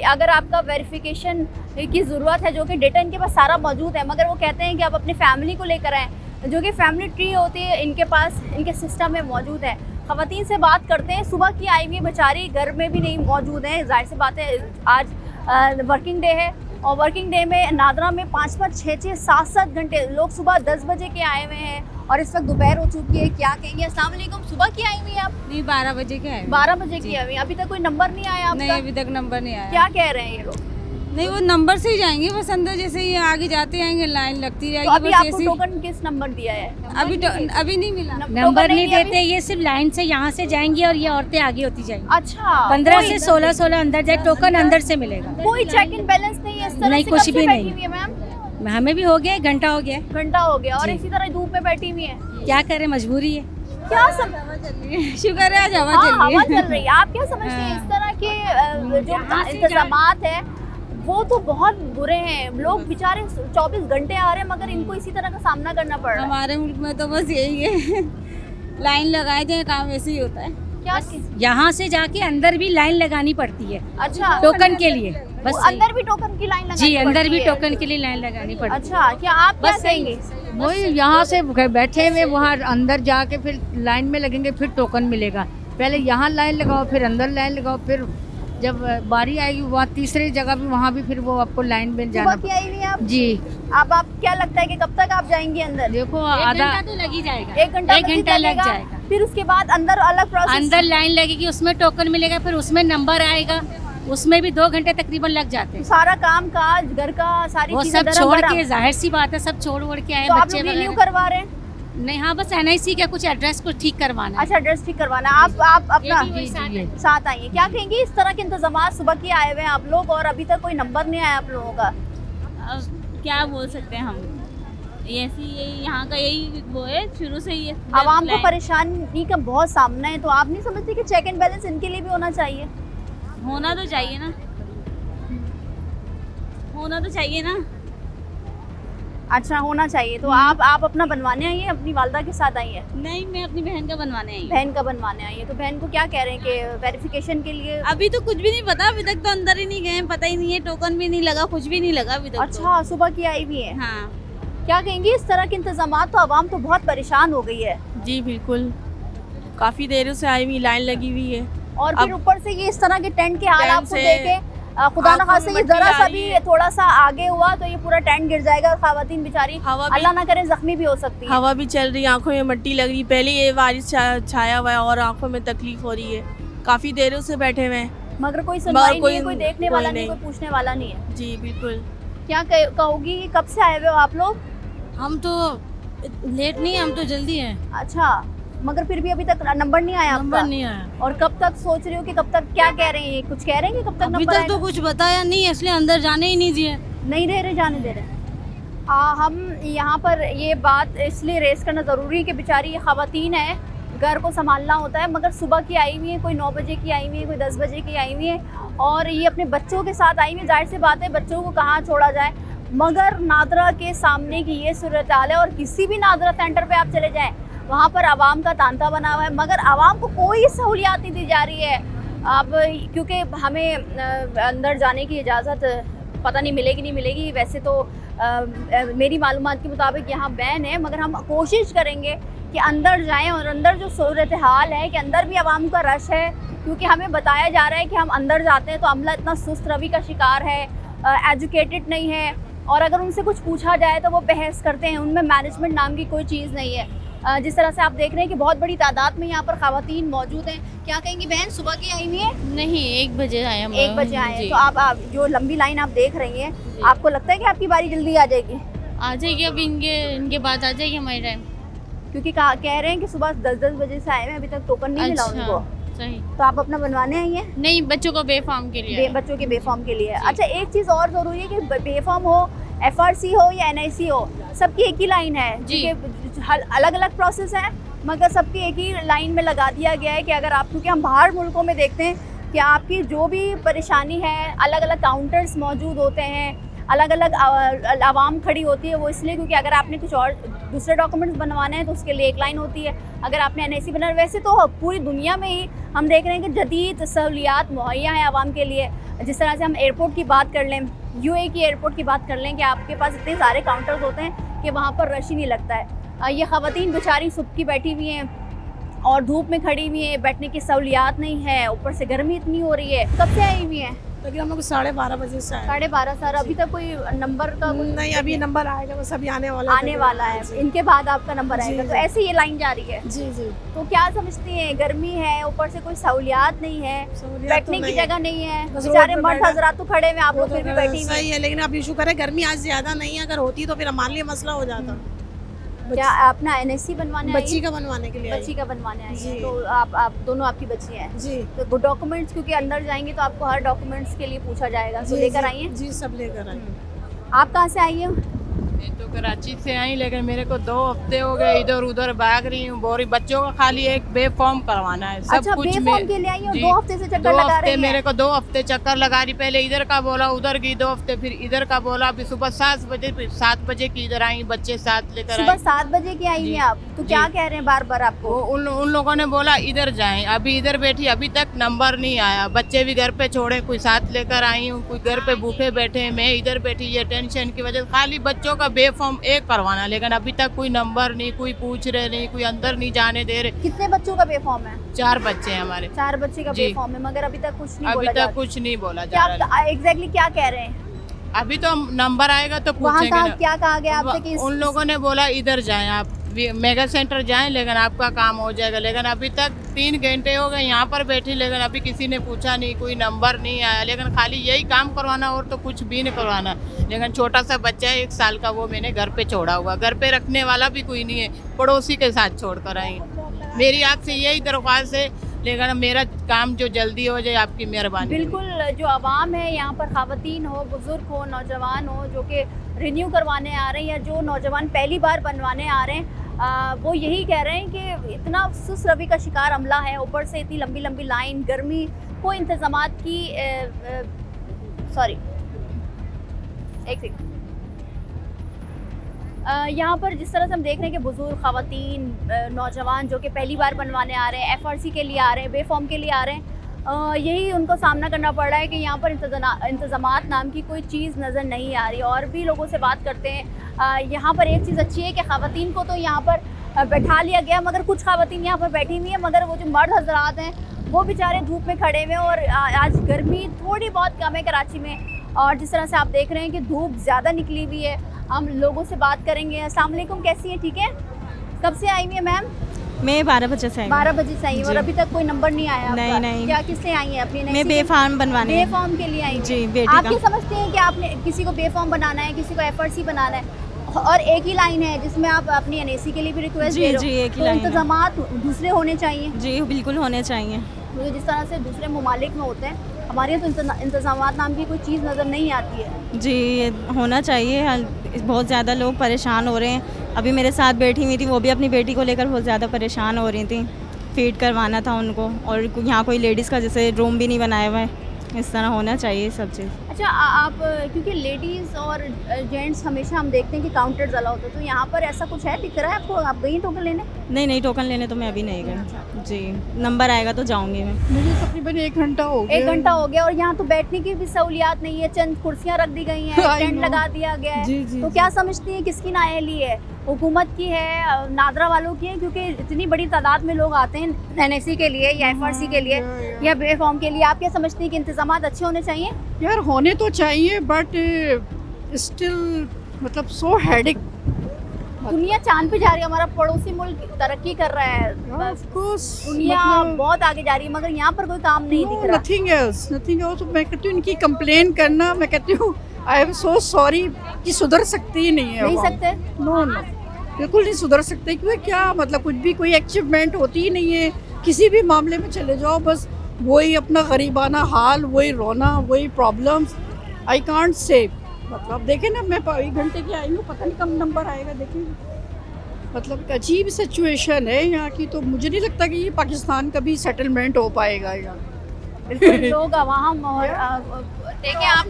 अगर आपका वेरिफिकेशन की ज़रूरत है, जो कि डेटा इनके पास सारा मौजूद है, मगर वो कहते हैं कि आप अपनी फैमिली को लेकर आएँ, जो कि फैमिली ट्री होती है इनके पास, इनके सिस्टम में मौजूद है। ख़वातीन से बात करते हैं, सुबह की आई हुई बेचारी घर में भी नहीं मौजूद है। जाहिर सी बात है, आज वर्किंग डे है और वर्किंग डे में नादरा में 5-5, 6-6, 7-7 घंटे लोग सुबह 10 बजे के आए हुए हैं और इस वक्त दोपहर हो चुकी है। क्या कहेंगे? अस्सलाम वालेकुम। सुबह की आई हुई है आप? नहीं, 12 बजे के आए। 12 बजे की आई हुई, अभी तक कोई नंबर नहीं आया आपका? नहीं, अभी तक नंबर नहीं आया। क्या कह रहे हैं ये लोग? नहीं, वो नंबर से ही जाएंगे बस अंदर, जैसे ही आगे जाते आएंगे लाइन लगती रहेगी। तो अभी बस आपको ऐसे ही- टोकन किस नंबर दिया है? अभी नहीं मिला। नंबर नहीं देते, ये सिर्फ लाइन से यहाँ से जाएंगी और ये औरतें आगे होती जाएंगी। अच्छा, 15 से 16 अंदर जाए, टोकन अंदर से मिलेगा। कोई चेक इन बैलेंस नहीं है इस तरह नहीं, से? कुछ कब से भी बैठी नहीं। हुई है मैम? हमें भी हो गया, घंटा हो गया। घंटा हो गया और जी। इसी तरह धूप में बैठी हुई है। क्या करें, मजबूरी है। क्या शुक्र है आज हवा हाँ, चल रही हवा है। चल रही है। आप क्या समझते हैं इस तरह के जो इंतजामात है वो तो बहुत बुरे हैं? लोग बेचारे 24 घंटे आ रहे हैं मगर इनको इसी तरह का सामना करना पड़ रहा है। हमारे मुल्क में तो बस यही है, लाइन लगाए थे, काम ऐसे ही होता है। क्या? यहाँ से जाके अंदर भी लाइन लगानी पड़ती है। अच्छा, टोकन के लिए बस। अंदर भी टोकन की लाइन लगानी जी, अंदर भी पड़ती है? टोकन के लिए लाइन लगानी पड़ती है। अच्छा, क्या आप क्या कहेंगे? वही यहाँ से बैठे हुए वहाँ अंदर जाके फिर लाइन में लगेंगे, फिर टोकन मिलेगा। पहले यहाँ लाइन लगाओ, फिर अंदर लाइन लगाओ, फिर जब बारी आएगी वहाँ तीसरी जगह भी वहाँ भी फिर वो आपको लाइन में जाना सुबह की आई हुई हैं आप? जी। अब आप क्या लगता है कि कब तक आप जाएंगी अंदर? देखो एक आधा घंटा तो लग ही जाएगा। एक घंटा लग जाएगा। फिर उसके बाद अंदर अलग प्रोसेस। अंदर लाइन लगेगी, उसमें टोकन मिलेगा, फिर उसमें नंबर आएगा, उसमें भी 2 घंटे तकरीबन लग जाते हैं। सारा काम काज घर का सारी वो चीजें सब धर्म छोड़ भरम। के, जाहिर सी बात है, सब छोड़ ओढ़ के आए तो आप बच्चे लोग रिन्यू वगैरह। करवा रहे हैं? नहीं, हाँ, बस NIC का कुछ एड्रेस को ठीक करवाना है। अच्छा, एड्रेस ठीक करवाना। आप अपना ये भी वही साथ है। साथ आइए। क्या कहेंगी इस तरह के इंतजाम सुबह की आए हुए हैं आप लोग और अभी तक कोई नंबर नहीं आया आप लोगों का? अब क्या बोल सकते हैं हम, यही यहाँ का यही वो है शुरू से ही। आवाम को परेशानी का बहुत सामना है, तो आप नहीं समझते कि चेक एंड बैलेंस इनके लिए भी होना चाहिए? होना तो चाहिए ना, होना तो चाहिए ना। अच्छा, होना चाहिए। तो आप अपना बनवाने आई हैं, अपनी वालदा के साथ आई हैं? नहीं, मैं अपनी बहन का बनवाने आई हूँ। बहन का बनवाने आई है। तो बहन को क्या कह रहे हैं कि वेरिफिकेशन के लिए? अभी तो कुछ भी नहीं पता, अभी तक तो अंदर ही नहीं गए, पता ही नहीं है, टोकन भी नहीं लगा, कुछ भी नहीं लगा अभी तक। अच्छा, सुबह की आई भी है। हाँ क्या कहेंगी इस तरह के इंतजाम तो आवाम तो बहुत परेशान हो गई है। जी बिल्कुल, काफी देर से आई हुई, लाइन लगी हुई है। और फिर ऊपर से ये इस तरह के टेंट के हाल आपको से देखे खुदा न खास्ते ये जरा सा भी थोड़ा सा आगे हुआ तो ये पूरा टेंट गिर जाएगा और खवातीन बेचारी अल्लाह ना करे जख्मी भी हो सकती है। हवा भी चल रही है, आंखों में मट्टी लग रही, पहले ये बारिश छाया हुआ है और आंखों में तकलीफ हो रही है, काफी देरों से बैठे हुए हैं मगर कोई सुनवाई नहीं है, कोई देखने वाला नहीं, कोई पूछने वाला नहीं है। जी बिल्कुल। क्या कहोगी कि कब से आए हुए हो आप लोग? हम तो लेट नहीं है, हम तो जल्दी हैं। अच्छा, मगर फिर भी अभी तक नंबर नहीं आया आपका? नंबर नहीं आया। और कब तक सोच रही हो कि कब तक? क्या कह रहे हैं, कुछ कह रहे हैं कि कब तक अभी नंबर तक तो कुछ बताया नहीं है, इसलिए अंदर जाने ही नहीं दिए। नहीं दे रहे, जाने दे रहे। हम यहाँ पर ये बात इसलिए रेस करना ज़रूरी है कि बेचारी ये ख़वातीन है, घर को संभालना होता है, मगर सुबह की आई हुई है, कोई 9 बजे की आई हुई है, कोई 10 बजे की आई हुई है और ये अपने बच्चों के साथ आई हुई है। जाहिर सी बात है बच्चों को कहाँ छोड़ा जाए, मगर नादरा के सामने की ये सूरत हाल है। और किसी भी नादरा सेंटर पे आप चले जाएं, वहाँ पर आवाम का तांता बना हुआ है, मगर आवाम को कोई सहूलियात नहीं दी जा रही है। अब क्योंकि हमें अंदर जाने की इजाज़त पता नहीं मिलेगी नहीं मिलेगी, वैसे तो मेरी मालूमात के मुताबिक यहाँ बैन है, मगर हम कोशिश करेंगे कि अंदर जाएं। और अंदर जो सूरत हाल है कि अंदर भी आवाम का रश है, क्योंकि हमें बताया जा रहा है कि हम अंदर जाते हैं तो अमला इतना सुस्त रवि का शिकार है, एजुकेटेड नहीं है, और अगर उनसे कुछ पूछा जाए तो वो बहस करते हैं, उनमें मैनेजमेंट नाम की कोई चीज़ नहीं है। जिस तरह से आप देख रहे हैं कि बहुत बड़ी तादाद में यहाँ पर ख़वातीन मौजूद हैं। क्या कहेंगी बहन, सुबह की आई हुई है? नहीं, 1 बजे आए हम। 1 बजे आए हैं। तो आप जो लंबी लाइन आप देख रही हैं, आपको लगता है कि आपकी बारी जल्दी आ जाएगी? आ जाएगी, अब इनके बाद आ जाएगी हमारी टाइम, क्योंकि कह रहे हैं कि सुबह 10-10 बजे से आए हैं, अभी तक टोकन नहीं मिला उनको। सही। तो आप अपना बनवाने आई हैं? नहीं, बच्चों को बेफार्म के लिए। बच्चों के बेफार्म के लिए। अच्छा, एक चीज़ और ज़रूरी है कि बेफार्म हो, FRC हो या NIC हो, सबकी एक ही लाइन है। अलग अलग प्रोसेस है, मगर सबकी एक ही लाइन में लगा दिया गया है कि अगर आप, क्योंकि हम बाहर मुल्कों में देखते हैं कि आपकी जो भी परेशानी है, अलग अलग काउंटर्स मौजूद होते हैं, अलग अलग आवाम खड़ी होती है। वो इसलिए क्योंकि अगर आपने कुछ और दूसरे डॉक्यूमेंट्स बनवाने हैं तो उसके लिए एक लाइन होती है, अगर आपने NIC बनाना। वैसे तो पूरी दुनिया में ही हम देख रहे हैं कि जदीद सहूलियात मुहैया है आवाम के लिए। जिस तरह से हम एयरपोर्ट की बात कर लें, UAE की एयरपोर्ट की बात कर लें कि आपके पास इतने सारे काउंटर्स होते हैं कि वहाँ पर रश ही नहीं लगता है। ये ख़वातीन बेचारी सुबह की बैठी हुई हैं और धूप में खड़ी हुई हैं, बैठने की सहूलियात नहीं है, ऊपर से गर्मी इतनी हो रही है। कब से आई हुई हैं? तभी हम लोग 12:30 बजे से आए। 12:30 सर, अभी तक कोई नंबर का नहीं, अभी नंबर आएगा, बस अभी आने वाला है। इनके बाद आपका नंबर आएगा। तो ऐसे ये लाइन जा रही है। जी जी। तो क्या समझती हैं, गर्मी है, ऊपर से कोई सहूलियात नहीं है, बैठने की जगह नहीं है, बेचारे मर्द हजरात तो खड़े हुए, आप लोग फिर भी बैठी सही है, लेकिन आप इशू करें, गर्मी आज ज्यादा नहीं है, अगर होती तो फिर हमारे लिए मसला हो जाता। क्या अपना NIC बनवाने? बच्ची का बनवाने के लिए। बच्ची का बनवाने आई है। तो आप दोनों आपकी बच्ची हैं जी। तो डॉक्यूमेंट्स, क्योंकि अंदर जाएंगे तो आपको हर डॉक्यूमेंट्स के लिए पूछा जाएगा, तो लेकर आई हैं? जी, सब लेकर आई। आप कहाँ से आई हैं? मैं तो कराची से आई, लेकिन मेरे को 2 हफ्ते हो गए इधर उधर भाग रही हूँ, बोरी बच्चों का खाली एक बेफॉर्म करवाना है, सब अच्छा, कुछ बेफॉर्म के लिए आई हूँ। 2 हफ्ते से चक्कर लगा रही हैं? मेरे को 2 हफ्ते चक्कर लगा रही, पहले इधर का बोला, उधर गई 2 हफ्ते, फिर इधर का बोला, अभी सुबह 7 बजे, फिर 7 बजे की इधर आई, बच्चे साथ लेकर सुबह 7 बजे की आई हैं आप? तो क्या कह रहे हैं बार बार आपको? उन लोगों ने बोला इधर जाएं, अभी इधर बैठी, अभी तक नंबर नहीं आया, बच्चे भी घर पे छोड़े, कोई साथ लेकर आई हूँ, कोई घर पे भूखे बैठे, मैं इधर बैठी, ये टेंशन की वजह से खाली बच्चों का बेफॉर्म एक करवाना, लेकिन अभी तक कोई नंबर नहीं, कोई पूछ रहे नहीं, कोई अंदर नहीं जाने दे रहे। कितने बच्चों का बेफॉर्म है? 4 बच्चे हैं हमारे। 4 बच्चे का जी। बेफॉर्म है, मगर अभी तक कुछ नहीं अभी बोला जा तक कुछ नहीं बोला क्या जा रहा। एग्जैक्टली क्या कह रहे हैं? अभी तो नंबर आएगा तो वहाँ पूछेंगे कहाँ ना। क्या कहा गया आपसे कि उन लोगों ने बोला इधर जाएं आप, मेगा सेंटर जाएं, लेकिन आपका काम हो जाएगा। लेकिन अभी तक 3 घंटे हो गए यहाँ पर बैठे, लेकिन अभी किसी ने पूछा नहीं, कोई नंबर नहीं आया। लेकिन खाली यही काम करवाना और तो कुछ भी नहीं करवाना। लेकिन छोटा सा बच्चा है 1 साल का, वो मैंने घर पे छोड़ा हुआ, घर पे रखने वाला भी कोई नहीं है, पड़ोसी के साथ छोड़ कर आई। मेरी आपसे यही दरख्वास्त है, लेकिन मेरा काम जो जल्दी हो जाए, आपकी मेहरबानी। बिल्कुल, जो आवाम है यहाँ पर, ख़वातीन हो, बुज़ुर्ग हो, नौजवान हो, जो कि रिन्यू करवाने आ रहे हैं या जो नौजवान पहली बार बनवाने आ रहे हैं, वो यही कह रहे हैं कि इतना सुस्त रवि का शिकार अमला है, ऊपर से इतनी लंबी लंबी लाइन, गर्मी, कोई इंतज़ामात की सॉरी एक सेकंड। यहाँ पर जिस तरह से हम देख रहे हैं कि बुज़ुर्ग, ख़वातीन, नौजवान जो कि पहली बार बनवाने आ रहे हैं, FRC के लिए आ रहे हैं, बेफॉर्म के लिए आ रहे हैं, यही उनको सामना करना पड़ रहा है कि यहाँ पर इंतज़ामात नाम की कोई चीज़ नज़र नहीं आ रही। और भी लोगों से बात करते हैं। यहाँ पर एक चीज़ अच्छी है कि ख़वातीन को तो यहाँ पर बैठा लिया गया, मगर कुछ ख़वातीन यहाँ पर बैठी हुई हैं, मगर वो जो मर्द हजरात हैं वो बेचारे धूप में खड़े हुए हैं। और आज गर्मी थोड़ी बहुत कम है कराची में, और जिस तरह से आप देख रहे हैं कि धूप ज़्यादा निकली हुई है। हम लोगों से बात करेंगे। अस्सलाम वालेकुम, कैसी हैं? ठीक है। कब से आई हुई है मैम? मैं 12 बजे से आई हूँ। 12 बजे से आई हूँ। और अभी तक कोई नंबर नहीं आया? नहीं, नहीं। क्या किससे आई हैं? अपनी मैं बेफार्म बनवाने। बेफॉर्म के लिए आई जी, बेटी आप का। क्या समझते हैं कि आपने किसी को बेफॉर्म बनाना है, किसी को FRC बनाना है, और एक ही लाइन है जिसमें आप अपनी NAC के लिए भी रिक्वेस्ट दे रहे हो? जी, एक ही तो लाइन है। इंतजामात दूसरे होने चाहिए। जी, बिल्कुल होने चाहिए। क्योंकि जिस तरह से दूसरे ममालिक में होते हैं, हमारे यहाँ तो इंतजामात नाम की कोई चीज़ नज़र नहीं आती है। जी, ये होना चाहिए। बहुत ज़्यादा लोग परेशान हो रहे हैं। अभी मेरे साथ बैठी हुई थी, वो भी अपनी बेटी को लेकर बहुत ज़्यादा परेशान हो रही थी। फीड करवाना था उनको, और यहाँ कोई लेडीज़ का जैसे रूम भी नहीं बनाया हुआ है। इस तरह होना चाहिए सब चीज़। अच्छा, आप क्योंकि लेडीज़ और जेंट्स हमेशा हम देखते हैं कि काउंटर ज़्यादा होता है, तो यहाँ पर ऐसा कुछ है, दिख रहा है आपको? आप गई टोकन लेने? नहीं, टोकन लेने तो मैं अभी नहीं गई। जी, नंबर आएगा तो जाऊंगी मैं। मुझे तकरीबन 1 घंटा हो गया। 1 घंटा हो गया, और यहाँ तो बैठने की भी सहूलियात नहीं है। चंद कुर्सियाँ रख दी गई हैं, टेंट लगा दिया गया है। जी, तो क्या समझती हैं किसकी नाअहली है? हुकूमत की है, नादरा वालों की है? क्योंकि इतनी बड़ी तादाद में लोग आते हैं NAC के लिए या FRC के लिए या बेफॉर्म के लिए। आप क्या समझती हैं कि इंतजामात अच्छे होने चाहिए? यार होने तो चाहिए, बट स्टिल मतलब सो हेडेक। दुनिया चांद पे जा रही है, हमारा पड़ोसी मुल्क तरक्की कर रहा है, दुनिया बहुत आगे जा रही है, मगर यहाँ पर कोई काम नहीं दिख रहा। Nothing else. तो मैं कहती हूँ इनकी कंप्लेन करना, मैं कहती हूँ आई एम सो सॉरी कि सुधर सकती ही नहीं है। नहीं सकते? नो, बिल्कुल नहीं सुधर सकते। क्योंकि क्या मतलब, कुछ भी कोई अचीवमेंट होती ही नहीं है। किसी भी मामले में चले जाओ, बस वही अपना गरीबाना हाल, वही रोना, वही प्रॉब्लम्स। आई कांट से, मतलब देखे ना, मैं 1 घंटे की आई हूँ, पता नहीं कब नंबर आएगा। देखिए, मतलब एक अजीब सिचुएशन है यहाँ की। तो मुझे नहीं लगता कि ये पाकिस्तान का भी सेटलमेंट हो पाएगा यहाँ। बिल्कुल, लोग आवाम और देखें, आप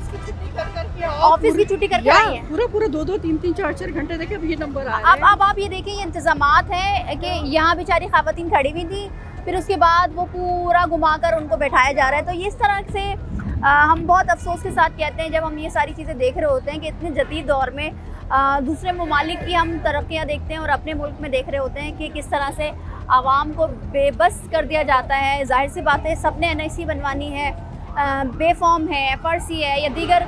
ऑफिस की छुट्टी करके आई हैं। पूरा 2-2, 3-3, 4-4 घंटे देखे, अब ये नंबर आ रहा है। अब आप ये देखें, ये इंतजामात हैं कि यहाँ बेचारी ख़वातीन खड़ी हुई थी, फिर उसके बाद वो पूरा घुमाकर उनको बैठाया जा रहा है। तो ये इस तरह से हम बहुत अफसोस के साथ कहते हैं, जब हम ये सारी चीज़ें देख रहे होते हैं कि इतने जदीद दौर में दूसरे ममालिक की हम तरक्कियाँ देखते हैं और अपने मुल्क में देख रहे होते हैं कि किस तरह से आवाम को बेबस कर दिया जाता है। जाहिर सी बात है, सब ने NAC बनवानी है, बेफॉर्म है, FRC है या दीगर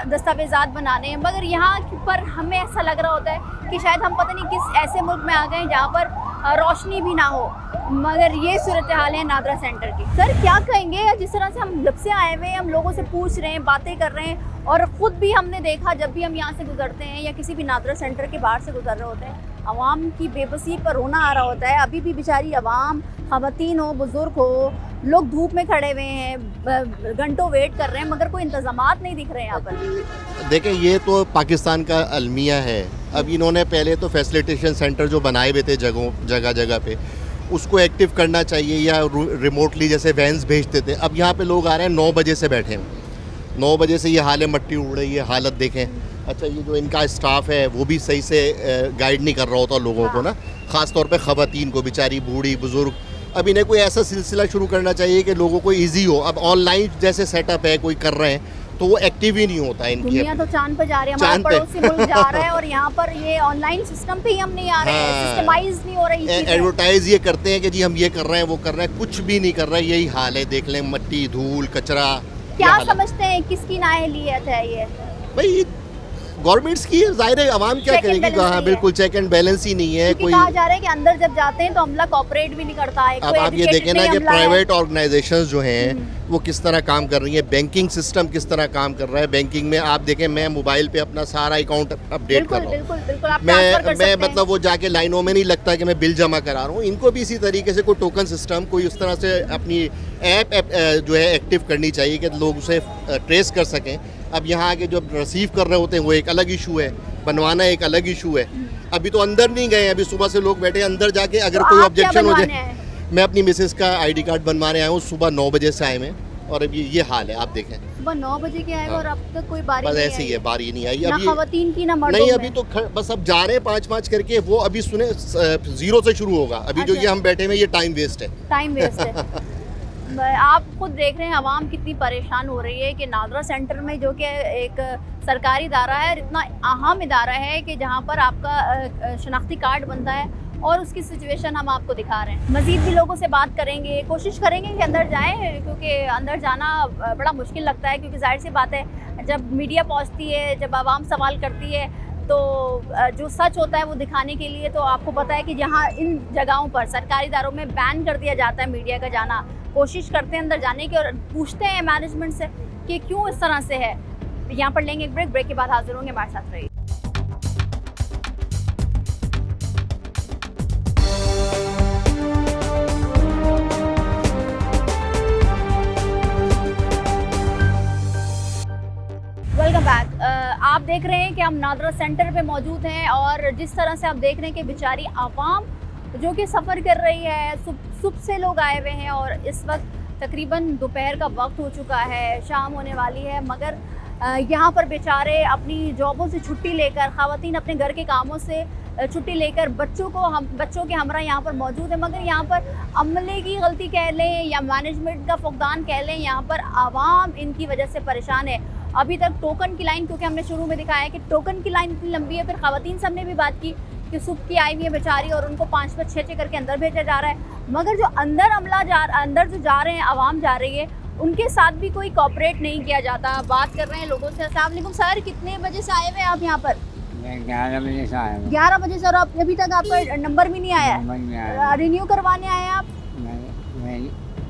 दस्तावेज़ात बनाने हैं, मगर यहाँ पर हमें ऐसा लग रहा होता है कि शायद हम पता नहीं किस ऐसे मुल्क में आ गए जहाँ पर रोशनी भी ना हो। मगर ये सूरत हाल है नादरा सेंटर की। सर क्या कहेंगे, जिस तरह से हम जब से आए हुए हैं, हम लोगों से पूछ रहे हैं, बातें कर रहे हैं, और ख़ुद भी हमने देखा जब भी हम यहाँ से गुजरते हैं या किसी भी नादरा सेंटर के बाहर से गुजर रहे होते हैं, आवाम की बेबसी पर रोना आ रहा होता है। अभी भी बेचारी आवाम, ख़वातीन हो, बुज़ुर्ग हो, लोग धूप में खड़े हुए हैं, घंटों वेट कर रहे हैं, मगर कोई इंतजामात नहीं दिख रहे हैं यहाँ पर। देखें, ये तो पाकिस्तान का अलमिया है। अब इन्होंने पहले तो फैसिलिटेशन सेंटर जो बनाए हुए थे जगह जगह पे, उसको एक्टिव करना चाहिए, या रिमोटली जैसे वैन्स भेजते थे। अब यहाँ पे लोग आ रहे हैं 9 बजे से बैठे हैं, 9 बजे से ये हाल मट्टी उड़ रही है, हालत देखें। अच्छा, ये जो इनका स्टाफ है वो भी सही से गाइड नहीं कर रहा होता लोगों को ना, ख़ास तौर पे ख़वातीन को, बेचारी बूढ़ी बुज़ुर्ग। अब इन्हें कोई ऐसा सिलसिला शुरू करना चाहिए कि लोगों को ईजी हो। अब ऑनलाइन जैसे सेटअप है, कोई कर रहे हैं, तो वो एक्टिव ही नहीं होता है इनकी। दुनिया तो चांद पे जा रही है, हमारा चांद पे। पड़ोसी मुल्क जा रहा है और यहाँ पर ये ऑनलाइन सिस्टम पे ही हम नहीं आ रहे हैं, हाँ। सिस्टमाइज नहीं हो रही चीजें। एडवर्टाइज ये करते हैं कि जी हम ये कर रहे हैं वो कर रहे हैं, कुछ भी नहीं कर रहे हैं। यही हाल है, देख लें मट्टी धूल कचरा। क्या समझते हैं किसकी नाअहलियत है ये? भाई गवर्नमेंट्स की जाहिर है, आवाम क्या Check and करेगी? balance हाँ नहीं बिल्कुल, चेक एंड बैलेंस ही नहीं है क्योंकि कोई। कहा जा रहा है कि अंदर जब जाते हैं तो अमला कॉपरेट भी नहीं करता है। अब आप ये देखें ना कि प्राइवेट ऑर्गेनाइजेशंस जो हैं वो किस तरह काम कर रही है, बैंकिंग सिस्टम किस तरह काम कर रहा है। बैंकिंग में आप देखें, मैं मोबाइल पे अपना सारा अकाउंट अपडेट कर रहा हूँ। बिल्कुल बिल्कुल आप ट्रांसफर कर मैं सकते हैं। मतलब वो जाके लाइनों में नहीं लगता कि मैं बिल जमा करा रहा हूँ। इनको भी इसी तरीके से कोई टोकन सिस्टम, कोई उस तरह से अपनी ऐप जो है एक्टिव करनी चाहिए कि लोग उसे ट्रेस कर सकें। अब यहाँ आके जो रिसीव कर रहे होते हैं वो एक अलग इशू है, बनवाना एक अलग इशू है। अभी तो अंदर नहीं गए, अभी सुबह से लोग बैठे अंदर जाके, अगर तो कोई आप क्या ऑब्जेक्शन हो बनवाने जाए। आए? मैं अपनी मिसेस का आईडी कार्ड बनवाने आया हूँ, सुबह 9 बजे से आए मैं, और अभी ये हाल है, आप देखें। सुबह 9 बजे के आए हाँ। और अब तक कोई बारी बस नहीं ऐसे ही आई। है, बारी नहीं आई ना अभी। खवातीन की ना मर्दों नहीं में। अभी तो बस अब जा रहे हैं 5-5 करके। वो अभी सुने 0 से शुरू होगा। अभी जो अच्छा। ये हम बैठे हैं ये टाइम वेस्ट है। टाइम वेस्ट है। आप खुद देख रहे हैं आवाम कितनी परेशान हो रही है कि नादरा सेंटर में, जो कि एक सरकारी इदारा है, इतना अहम इदारा है कि जहाँ पर आपका शनाख्ती कार्ड बनता है, और उसकी सिचुएशन हम आपको दिखा रहे हैं। मज़ीद भी लोगों से बात करेंगे, कोशिश करेंगे कि अंदर जाएं, क्योंकि अंदर जाना बड़ा मुश्किल लगता है, क्योंकि जाहिर सी बात है जब मीडिया पहुँचती है, जब आवाम सवाल करती है, तो जो सच होता है वो दिखाने के लिए, तो आपको पता है कि जहाँ इन जगहों पर सरकारी इदारों में बैन कर दिया जाता है मीडिया का जाना, कोशिश करते हैं अंदर जाने की और पूछते हैं मैनेजमेंट से कि क्यों इस तरह से है। यहाँ पर लेंगे एक ब्रेक के बाद हाजिर होंगे, हमारे साथ रहिए। Welcome back. आप देख रहे हैं कि हम नादरा सेंटर पे मौजूद हैं, और जिस तरह से आप देख रहे हैं कि बेचारी आवाम जो कि सफ़र कर रही है, सुबह से लोग आए हुए हैं, और इस वक्त तकरीबन दोपहर का वक्त हो चुका है, शाम होने वाली है, मगर यहाँ पर बेचारे अपनी जॉबों से छुट्टी लेकर, ख़वातीन अपने घर के कामों से छुट्टी लेकर बच्चों के हमरा यहाँ पर मौजूद है, मगर यहाँ पर अमले की गलती कह लें या मैनेजमेंट का फुकदान कह लें, यहाँ पर आवाम इनकी वजह से परेशान है। अभी तक टोकन की लाइन, क्योंकि हमने शुरू में दिखाया है कि टोकन की लाइन इतनी लंबी है, फिर ख़वातीन से हमने भी बात की कि सुबह की आई हुई है बेचारी और उनको 5-5, 6-6 करके अंदर भेजा जा रहा है, मगर जो अंदर अंदर जो जा रहे हैं, आवाम जा रही है, उनके साथ भी कोई कोऑपरेट नहीं किया जाता। बात कर रहे हैं लोगों से। अस्सलाम वालेकुम सर, कितने बजे से आए हुए हैं आप यहाँ पर? 11 बजे से आया हूँ। 11 बजे से, और अभी तक आपका नंबर भी नहीं आया है? रिन्यू करवाने आए हैं आप? मैं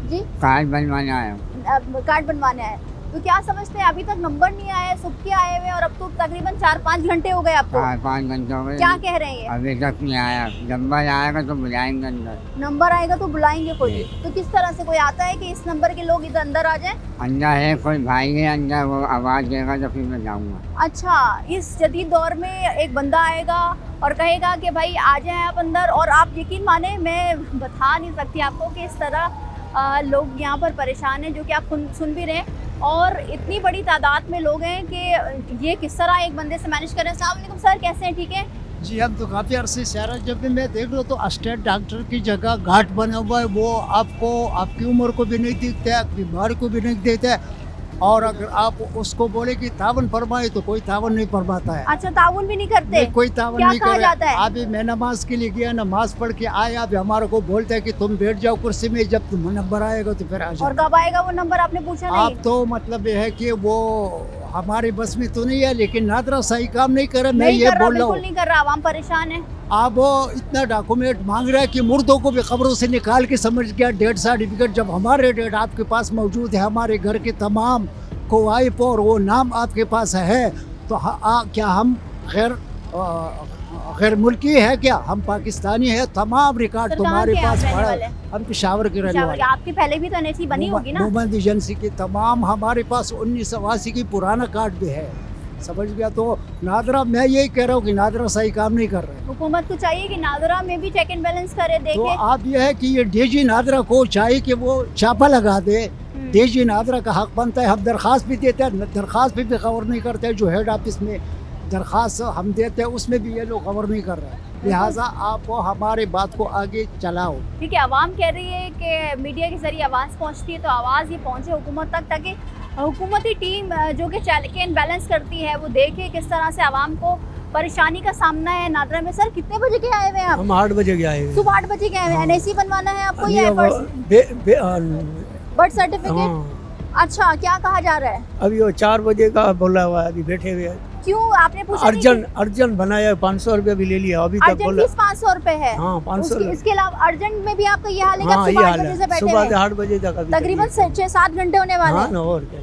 जी, कार्ड बनवाने आया हूँ। कार्ड बनवाने आए, तो क्या समझते हैं अभी तक नंबर नहीं आया है, सुबह के आए हुए और अब तो तकरीबन 4-5 घंटे हो गए आपको? 4-5 घंटे हो गए। क्या कह रहे हैं ये? अभी तक नहीं आया। नंबर आएगा तो बुलाएंगे अंदर। नंबर आएगा तो बुलाएंगे खुद ही। तो किस तरह से कोई आता है कि इस नंबर के लोग इधर अंदर आ जाएं? अंदर है कोई भाई है अंदर, वो आवाज़ देगा तो फिर मैं जाऊँगा। अच्छा, इस जदीद दौर में एक बंदा आएगा और कहेगा कि भाई आ जाएं आप अंदर, और आप यकीन माने, मैं बता नहीं सकती आपको कि इस तरह लोग यहाँ पर परेशान हैं, जो कि आप सुन भी रहे हैं, और इतनी बड़ी तादाद में लोग हैं कि ये किस तरह एक बंदे से मैनेज करें। अस्सलाम वालेकुम सर, कैसे हैं? ठीक है जी, हम तो काफ़ी अरसे से आ रहे हैं। जब भी मैं देख रहा हूँ तो स्टेट डॉक्टर की जगह घाट बना हुआ है, वो आपको आपकी उम्र को भी नहीं दिखता है, बीमारी को भी नहीं देता है, और अगर आप उसको बोले कि तावन फरमाए तो कोई तावन नहीं फरमाता है। अच्छा, तावन भी नहीं करते? कोई तावन क्या नहीं कहा जाता है? अभी मैं नमाज के लिए गया, नमाज पढ़ के आया, अभी हमारे को बोलता है कि तुम बैठ जाओ कुर्सी में, जब तुम नंबर आएगा तो फिर आ जाओ। और कब आएगा वो नंबर, आपने पूछा नहीं? आप तो मतलब ये है कि वो हमारे बस में तो नहीं है, लेकिन नादरा सही काम नहीं कर रहा। मैं ये बोल रहा हूँ, नहीं कर रहा, आवाम परेशान है। आप वो इतना डॉक्यूमेंट मांग रहा है कि मुर्दों को भी खबरों से निकाल के समझ गया डेथ सर्टिफिकेट, जब हमारे डेट आपके पास मौजूद है, हमारे घर के तमाम को वाइफ और वो नाम आपके पास है, तो क्या हम गैर मुल्की है क्या? हम पाकिस्तानी है, तमाम रिकॉर्ड तुम्हारे पास पड़ा है। हम पेशावर के रहने वाले। आपकी पहले भी तो एनएसी बनी होगी ना? मोहम्मद एजेंसी की तमाम हमारे पास 1980 की पुराना कार्ड भी है, समझ गया। तो नादरा, मैं यही कह रहा हूँ कि नादरा सही काम नहीं कर रहे। हुकूमत को चाहिए कि नादरा में भी चेक एंड बैलेंस करे, देखे। तो आप ये है कि ये डीजी नादरा को चाहिए कि वो छापा लगा दे। डीजी नादरा का हक बनता है, हम दरख्वास्त भी देते हैं, दरख्वास्त भी गौर नहीं करते हैं। जो हेड ऑफिस में दरख्वास्त हम देते हैं उसमें भी ये लोग गौर नहीं कर रहे हैं। लिहाजा आपको हमारी बात को आगे चलाओ। ठीक है, आवाम कह रही है कि मीडिया के जरिए आवाज़ पहुंचती है, तो आवाज़ ये पहुंचे हुकूमत तक, ताकि हुकूमती टीम जो कि चेक एंड बैलेंस करती है वो देखे किस तरह से आवाम को परेशानी का सामना है नादरा में। सर कितने बजे के आए हुए हैं आप? हम 8 बजे के आए हैं। सुबह 8 बजे के आए हुए हैं। NAC बनवाना है आपको या बर्थ सर्टिफिकेट? अच्छा, क्या कहा जा रहा है? अभी वो 4 बजे का बोला हुआ है, अभी बैठे हुए हैं। क्यों आपने पूछा? अर्जन बनाया, 500 रुपये भी ले लिया अभी तक बोला। 500 रुपये है। हाँ 500। इसके अलावा अर्जेंट में भी आपका ये हाल है कि हाँ, सुबह 8 बजे से बैठे सुबह से 8 बजे तक तकरीबन 6-7 घंटे होने वाले हैं। और क्या,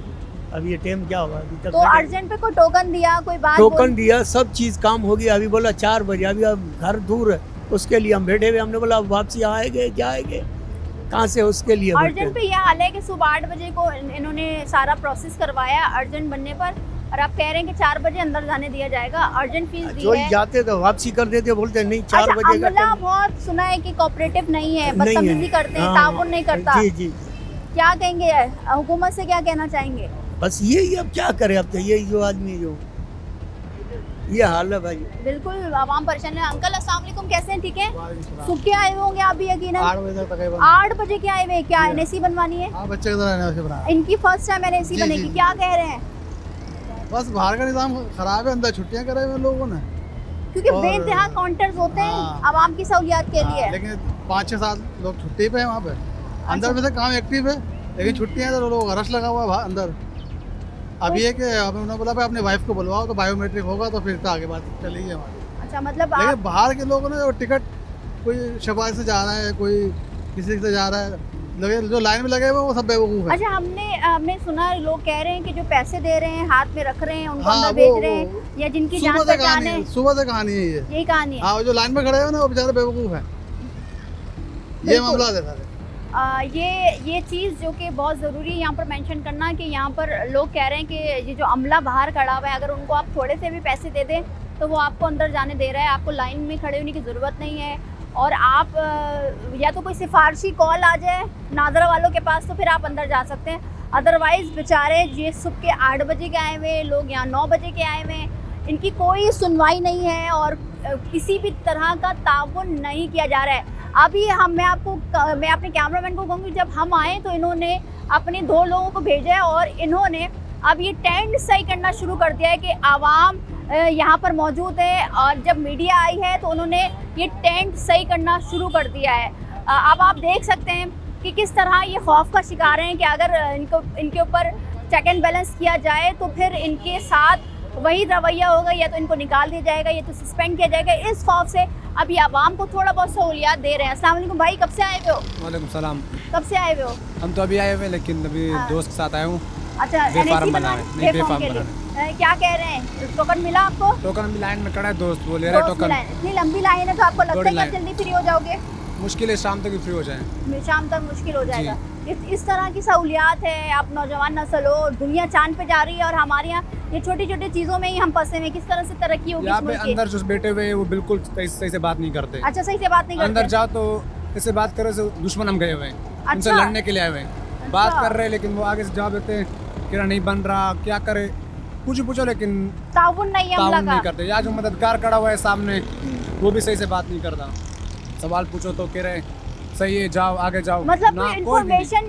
अभी ये टाइम क्या हुआ अभी तक? तो अर्जेंट पे कोई टोकन दिया, कोई बात टोकन दिया, सब चीज काम हो गया। अभी बोला 4 बजे, अभी अब घर दूर है, उसके लिए हम बैठे हुए। हमने बोला वापसी आएंगे जाएंगे कहाँ से, उसके लिए अर्जेंट पे यह हाल है कि सुबह 8 बजे को इन्होंने सारा प्रोसेस करवाया अर्जेंट बनने पर, और आप कह रहे हैं कि 4 बजे अंदर जाने दिया जाएगा। अर्जेंट फीस दी जो है। जाते तो वापसी कर देते, बोलते नहीं 4 बजे का अमला बहुत सुना है कि कोऑपरेटिव नहीं है, बदतमीजी करते हैं, ताउन नहीं करता। जी जी। क्या कहेंगे, हुकूमत से क्या कहना चाहेंगे? बस यही, अब क्या करे, अब तो यही जो आदमी जो ये हाल है भाई। बिल्कुल आवाम परेशान है। अंकल अस्सलाम वालेकुम, कैसे हैं? ठीक है। सुबह के आए होंगे आप भी यकीनन? 8 बजे तक। 8 बजे के आए हुए, क्या NAC बनवानी है? बच्चे का इनकी फर्स्ट टाइम NAC बनेगी, क्या कह रहे हैं? बस बाहर का निज़ाम खराब है, अंदर छुट्टियां करे हुए लोगों ने, क्योंकि बेइंतहा काउंटर्स होते हैं आवाम की सहूलियात के लिए। लेकिन 5-6-7 लोग छुट्टी पे हैं वहाँ पे। अंदर में से काम एक्टिव है, लेकिन छुट्टियां तो लोग रश लगा हुआ है अंदर। अभी है कि उन्होंने बोला भाई अपने वाइफ को बुलवाओ तो बायोमेट्रिक होगा तो फिर तो आगे बात चलेगी हमारी। अच्छा, मतलब लेकिन बाहर के लोगों ने टिकट, कोई शबाज से जा रहा है, कोई किसी से जा रहा है, जो लाइन में लगे हुए वो सब बेवकूफ़ है। अच्छा, हमने सुना लोग कह रहे हैं कि जो पैसे दे रहे हैं, हाथ में रख रहे हैं, उनको अंदर भेज रहे हैं, या जिनकी जान पहचान है। सुबह से कहानी है ये, यही कहानी है। हाँ, जो लाइन में खड़े हैं ना वो बेचारे बेवकूफ़ हैं। ये मामला है सारे। ये चीज़ जो कि बहुत ज़रूरी है यहाँ पर मेंशन करना कि यहाँ पर लोग कह रहे हैं कि ये जो अमला बाहर खड़ा हुआ है, अगर उनको आप थोड़े से भी पैसे दे दें तो वो आपको अंदर जाने दे रहा है, आपको लाइन में खड़े होने की ज़रूरत नहीं है। और आप या तो कोई सिफारशी कॉल आ जाए नादरा वालों के पास तो फिर आप अंदर जा सकते हैं, अदरवाइज़ बेचारे ये सुबह के 8 बजे के आए हुए लोग यहाँ 9 बजे के आए हुए, इनकी कोई सुनवाई नहीं है और किसी भी तरह का ताउन नहीं किया जा रहा है। अभी मैं अपने कैमरामैन को कहूँगी, जब हम आए तो इन्होंने अपने 2 लोगों को भेजा है और इन्होंने अब ये टेंट सही करना शुरू कर दिया है कि आवाम यहाँ पर मौजूद है, और जब मीडिया आई है तो उन्होंने ये टेंट सही करना शुरू कर दिया है। अब आप देख सकते हैं कि किस तरह ये खौफ का शिकार हैं कि अगर इनके ऊपर चेक एंड बैलेंस किया जाए तो फिर इनके साथ वही रवैया होगा, या तो इनको निकाल दिया जाएगा या तो सस्पेंड किया जाएगा। इस खौफ से अभी आवाम को थोड़ा बहुत सहूलियात दे रहे हैं। अस्सलाम वालेकुम भाई, कब से आए हुए हो? वालेकुम सलाम। कब से आए हुए हो? हम तो अभी आए हुए, लेकिन अभी दोस्त के साथ आया हूँ। अच्छा, बेफार्म बना रहे हैं। बेफार्म के लिए क्या कह रहे हैं? टोकन मिला आपको? टोकन अभी लाइन में खड़ा है, दोस्त वो ले रहा है टोकन। इतनी लंबी लाइन है तो आपको लगता है कि जल्दी फ्री हो जाओगे? मुश्किल है, शाम तक ही फ्री हो जाए। शाम तक मुश्किल हो जाएगा। इस तरह की सहूलियात है। आप नौजवान नस्ल हो, दुनिया चांद पे जा रही है और हमारे यहाँ ये छोटी छोटी चीज़ों में ही हम फंसे हुए। किस तरह से तरक्की होगी? यहाँ पे अंदर जो बैठे हुए वो बिल्कुल सही से बात नहीं करते। अच्छा, सही से बात नहीं करते। अंदर जाओ तो इससे बात करो से दुश्मन हम गए हुए हैं, उनसे लड़ने के लिए आए हुए हैं। बात कर रहे हैं लेकिन वो आगे से जवाब देते हैं कि नहीं बन रहा, क्या करे, कुछ पूछो लेकिन ताउन नहीं करते। या जो मददगार खड़ा हुआ है सामने वो भी सही से बात नहीं करता। सवाल पूछो तो कह रहे सही है, जाओ आगे जाओ। मतलब कोई इन्फॉर्मेशन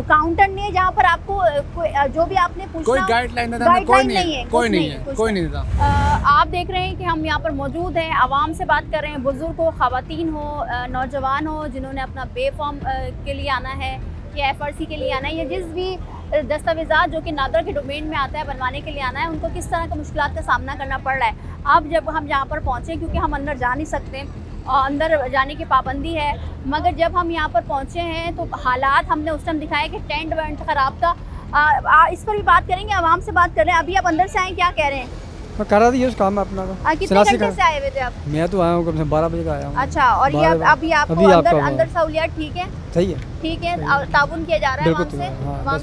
काउंटर नहीं है जहाँ पर आपको जो भी आपने पूछा, कोई गाइडलाइन कोई नहीं था। आप देख रहे हैं कि हम यहाँ पर मौजूद हैं, आवाम से बात कर रहे हैं, बुजुर्ग हो, ख़वातीन हो, नौजवान हो जिन्होंने अपना बेफॉर्म के लिए आना है या FRC के लिए आना है, या जिस भी दस्तावेज़ात जो कि नादरा के डोमेन में आता है बनवाने के लिए आना है, उनको किस तरह के मुश्किलात का सामना करना पड़ रहा है। अब जब हम यहाँ पर पहुँचे, क्योंकि हम अंदर जा नहीं सकते और अंदर जाने की पाबंदी है, मगर जब हम यहाँ पर पहुँचे हैं तो हालात हमने उस टाइम दिखाया कि टेंट वेंट ख़राब था। इस पर भी बात करेंगे, आवाम से बात कर रहे हैं। अभी आप अंदर से आए, क्या कह रहे हैं? मैं करा दी उस काम में अपना का। कितने घंटे से आए हुए थे आप? मैं तो आया हूँ कम से 12 बजे का आया हूँ। अच्छा, और ये अभी आपको अंदर सहूलियात ठीक है? सही है, ठीक है। ताउन किया जा रहा है वहाँ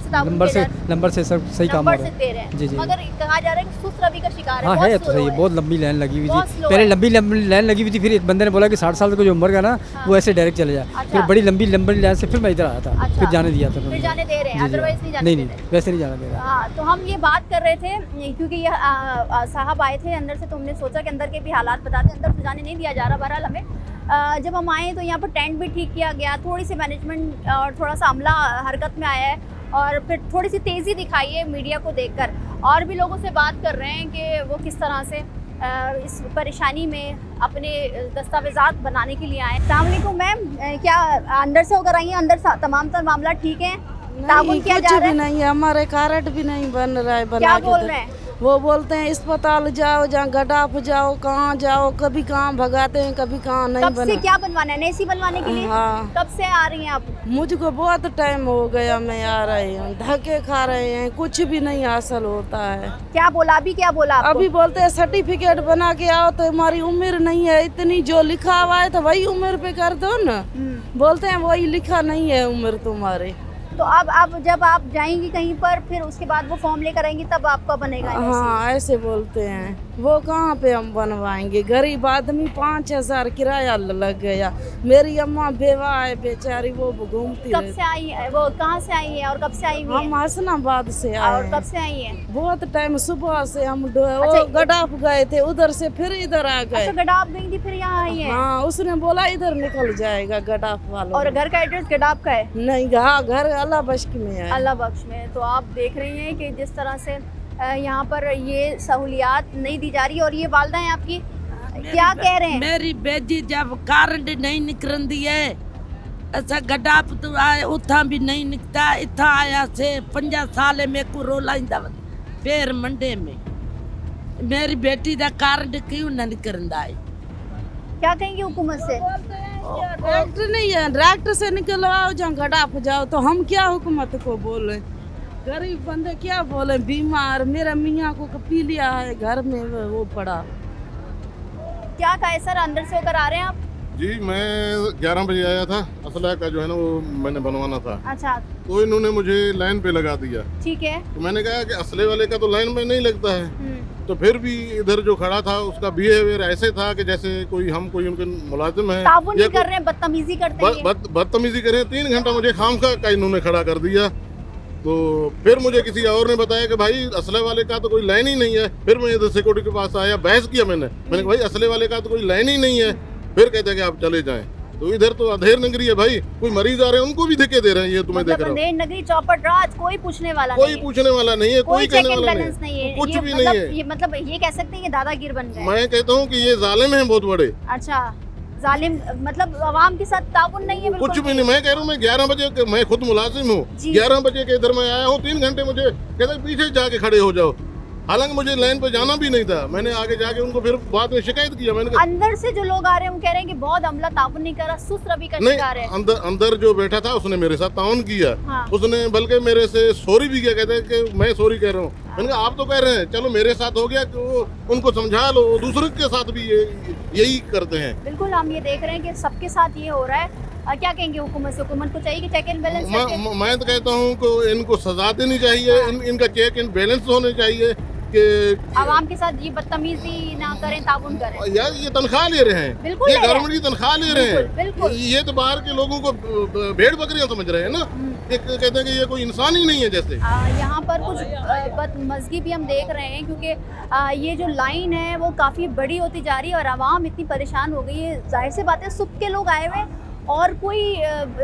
से नंबर से सब सही काम हो रहा है। दे रहे हैं जी जी। मगर कहा जा रहा है कि सुस्त रवि का शिकार है। हाँ है तो सही, बहुत लंबी लाइन लगी हुई थी। पहले लंबी लाइन लगी हुई थी, फिर एक बंदे ने बोला कि 60 साल तक जो उम्र का ना वो ऐसे डायरेक्ट चले जाए। फिर बड़ी लंबी लाइन से फिर मैं इधर आया था, फिर जाने दिया था। फिर जाने दे रहे हैं, अदरवाइज नहीं जाने नहीं वैसे नहीं जाने दे रहा। हाँ, तो हम ये बात कर रहे थे क्योंकि ये साहब आए थे अंदर से, तो हमने सोचा कि अंदर के भी हालात बताते। अंदर से जाने नहीं दिया जा रहा। बहरहाल हमें जब हम आए तो यहाँ पर टेंट भी ठीक किया गया, थोड़ी सी मैनेजमेंट और थोड़ा सा अमला हरकत में आया है और फिर थोड़ी सी तेज़ी दिखाइए मीडिया को देखकर। और भी लोगों से बात कर रहे हैं कि वो किस तरह से इस परेशानी में अपने दस्तावेजात बनाने के लिए आए। अस्सलाम वालेकुम मैम, क्या अंदर से होकर आई हैं? अंदर तमाम मामला ठीक है? ताबुन किया जा रहा है? नहीं है, हमारे कार्ड भी नहीं बन रहा है। क्या बोल रहे हैं? वो बोलते हैं अस्पताल जाओ, जहाँ गडाफ जाओ, कहाँ जाओ, कभी कहाँ भगाते हैं, कभी कहाँ नहीं कब बना। से क्या बनवाना है? एनएसी बनवाने के लिए? हाँ। कब से आ रही हैं आप? मुझको बहुत टाइम हो गया, मैं आ रही हूँ, धक्के खा रहे हैं, कुछ भी नहीं हासिल होता है। क्या बोला अभी? क्या बोला आपको? अभी बोलते हैं सर्टिफिकेट बना के आओ, तो हमारी उम्र नहीं है इतनी, जो लिखा हुआ है तो वही उम्र पे कर दो ना। बोलते हैं वही लिखा नहीं है उम्र तुम्हारे। तो अब जब आप जाएंगी कहीं पर, फिर उसके बाद वो फॉर्म लेकर आएंगी, तब आपका बनेगा? हाँ, ऐसे बोलते हैं। वो कहाँ पे हम बनवाएंगे? गरीब आदमी, 5,000 किराया लग गया। मेरी अम्मा बेवा है बेचारी, वो घूमती कब से आई है? वो कहाँ से आई है और कब से आई हुई है? हम हसनाबाद से आए। और कब से आई है? बहुत टाइम, सुबह से हम गडाफ गए थे, उधर से फिर इधर आ गए। अच्छा, गडाफ गई थी फिर यहाँ आई है? हाँ, उसने बोला इधर निकल जाएगा गडाफ वालों। और घर का एड्रेस गडाफ का है? नहीं, हाँ, घर अल्लाह बख्श में है। अल्लाह बख्श में। तो आप देख रही हैं कि जिस तरह से यहाँ पर ये सहूलियात नहीं दी जा रही। और ये वालदा हैं आपकी, क्या कह रहे हैं? मेरी बेटी जब कार्ड नहीं निकलती है, ऐसा गडाप तो आए, उथा भी नहीं निकता, इतना आया से 50 साल में को रोला पैर मंडे में। मेरी बेटी का कार्ड क्यों नहीं निकलता है? क्या कहेंगे हुकूमत से? डॉक्टर नहीं है, डॉक्टर से निकलवाओ, जहाँ गडाप जाओ। तो हम क्या हुकूमत को बोले? गरीब बंदे क्या बोले? बीमार, मेरा मियाँ को पी लिया है घर में, वो पड़ा। क्या कहा सर? अंदर से होकर आ रहे हैं आप? जी, मैं 11 बजे आया था। असला का जो है ना वो मैंने बनवाना था। अच्छा। तो इन्होंने मुझे लाइन पे लगा दिया। ठीक है। तो मैंने कहा कि असले वाले का तो लाइन में नहीं लगता है। तो फिर भी इधर जो खड़ा था उसका बिहेवियर ऐसे था कि जैसे कोई उनके मुलाजिम है। ताबुन नहीं कर रहे हैं, बदतमीजी करते हैं। बदतमीजी कर रहे हैं। 3 घंटा मुझे खामखा का इन्होंने खड़ा कर दिया। तो फिर मुझे किसी और ने बताया कि भाई असले वाले का तो कोई लाइन ही नहीं है। फिर मैं इधर सिक्योरिटी के पास आया, बहस किया मैंने कहा भाई असले वाले का तो कोई लाइन ही नहीं है। फिर कहते हैं कि आप चले जाएं। तो इधर तो अधेर नगरी है भाई, कोई मरीज आ रहे हैं उनको भी धक्के दे रहे हैं। ये तुम्हें देख रहा हूं। अधेर नगरी, चौपट राज, कोई पूछने वाला नहीं है, कुछ कहने वाला नहीं है, कुछ भी नहीं है। ये मतलब ये कह सकते हैं कि दादागिर बन गए। मैं कहता हूँ कि ये जालिम है बहुत बड़े। अच्छा, जालिम मतलब आवाम के साथ ताउन नहीं है? कुछ भी नहीं। मैं कह रहा हूँ, मैं 11 बजे, मैं खुद मुलाजिम हूँ, 11 बजे के इधर मैं आया हूँ। 3 घंटे मुझे कहते पीछे जाके खड़े हो जाओ, हालांकि मुझे लाइन पे जाना भी नहीं था। मैंने आगे जाके उनको फिर बाद में शिकायत किया। मैंने अंदर से जो लोग आ रहे हैं वो कह रहे हैं कि बहुत अमला ताउन नहीं कर रहा, सुस्त रवि का शिकार है। अंदर जो बैठा था उसने मेरे साथ ताउन किया। हाँ। उसने बल्कि मेरे से सॉरी भी किया, कहते हैं कि मैं सॉरी कह रहा हूँ। मैंने कहा आप तो कह रहे हैं, चलो मेरे साथ हो गया, तो उनको समझा लो, दूसरे के साथ भी यही करते हैं। बिल्कुल, हम ये देख रहे हैं कि सबके साथ ये हो रहा है। क्या कहेंगे हुकूमत से? हुकूमत को चाहिए कि चेक एंड बैलेंस? मैं तो कहता हूँ कि इनको सजा देनी चाहिए। इनका चेक एंड बैलेंस होने चाहिए कि आवाम के साथ ये बदतमीजी ना करें, ताउन करें। यार ये तनख्वाह ले रहे हैं, ये गवर्नमेंट की तनख्वाह ले रहे हैं। ये तो बाहर के लोगों को भेड़ बकरियां समझ रहे हैं ना। कहते हैं कि ये कोई इंसान ही नहीं है जैसे। यहाँ पर कुछ बदमज़गी भी हम देख रहे हैं, क्योंकि ये जो लाइन है वो काफ़ी बड़ी होती जा रही है और आवाम इतनी परेशान हो गई है। जाहिर सी बात है, सुबह के लोग आए हुए और कोई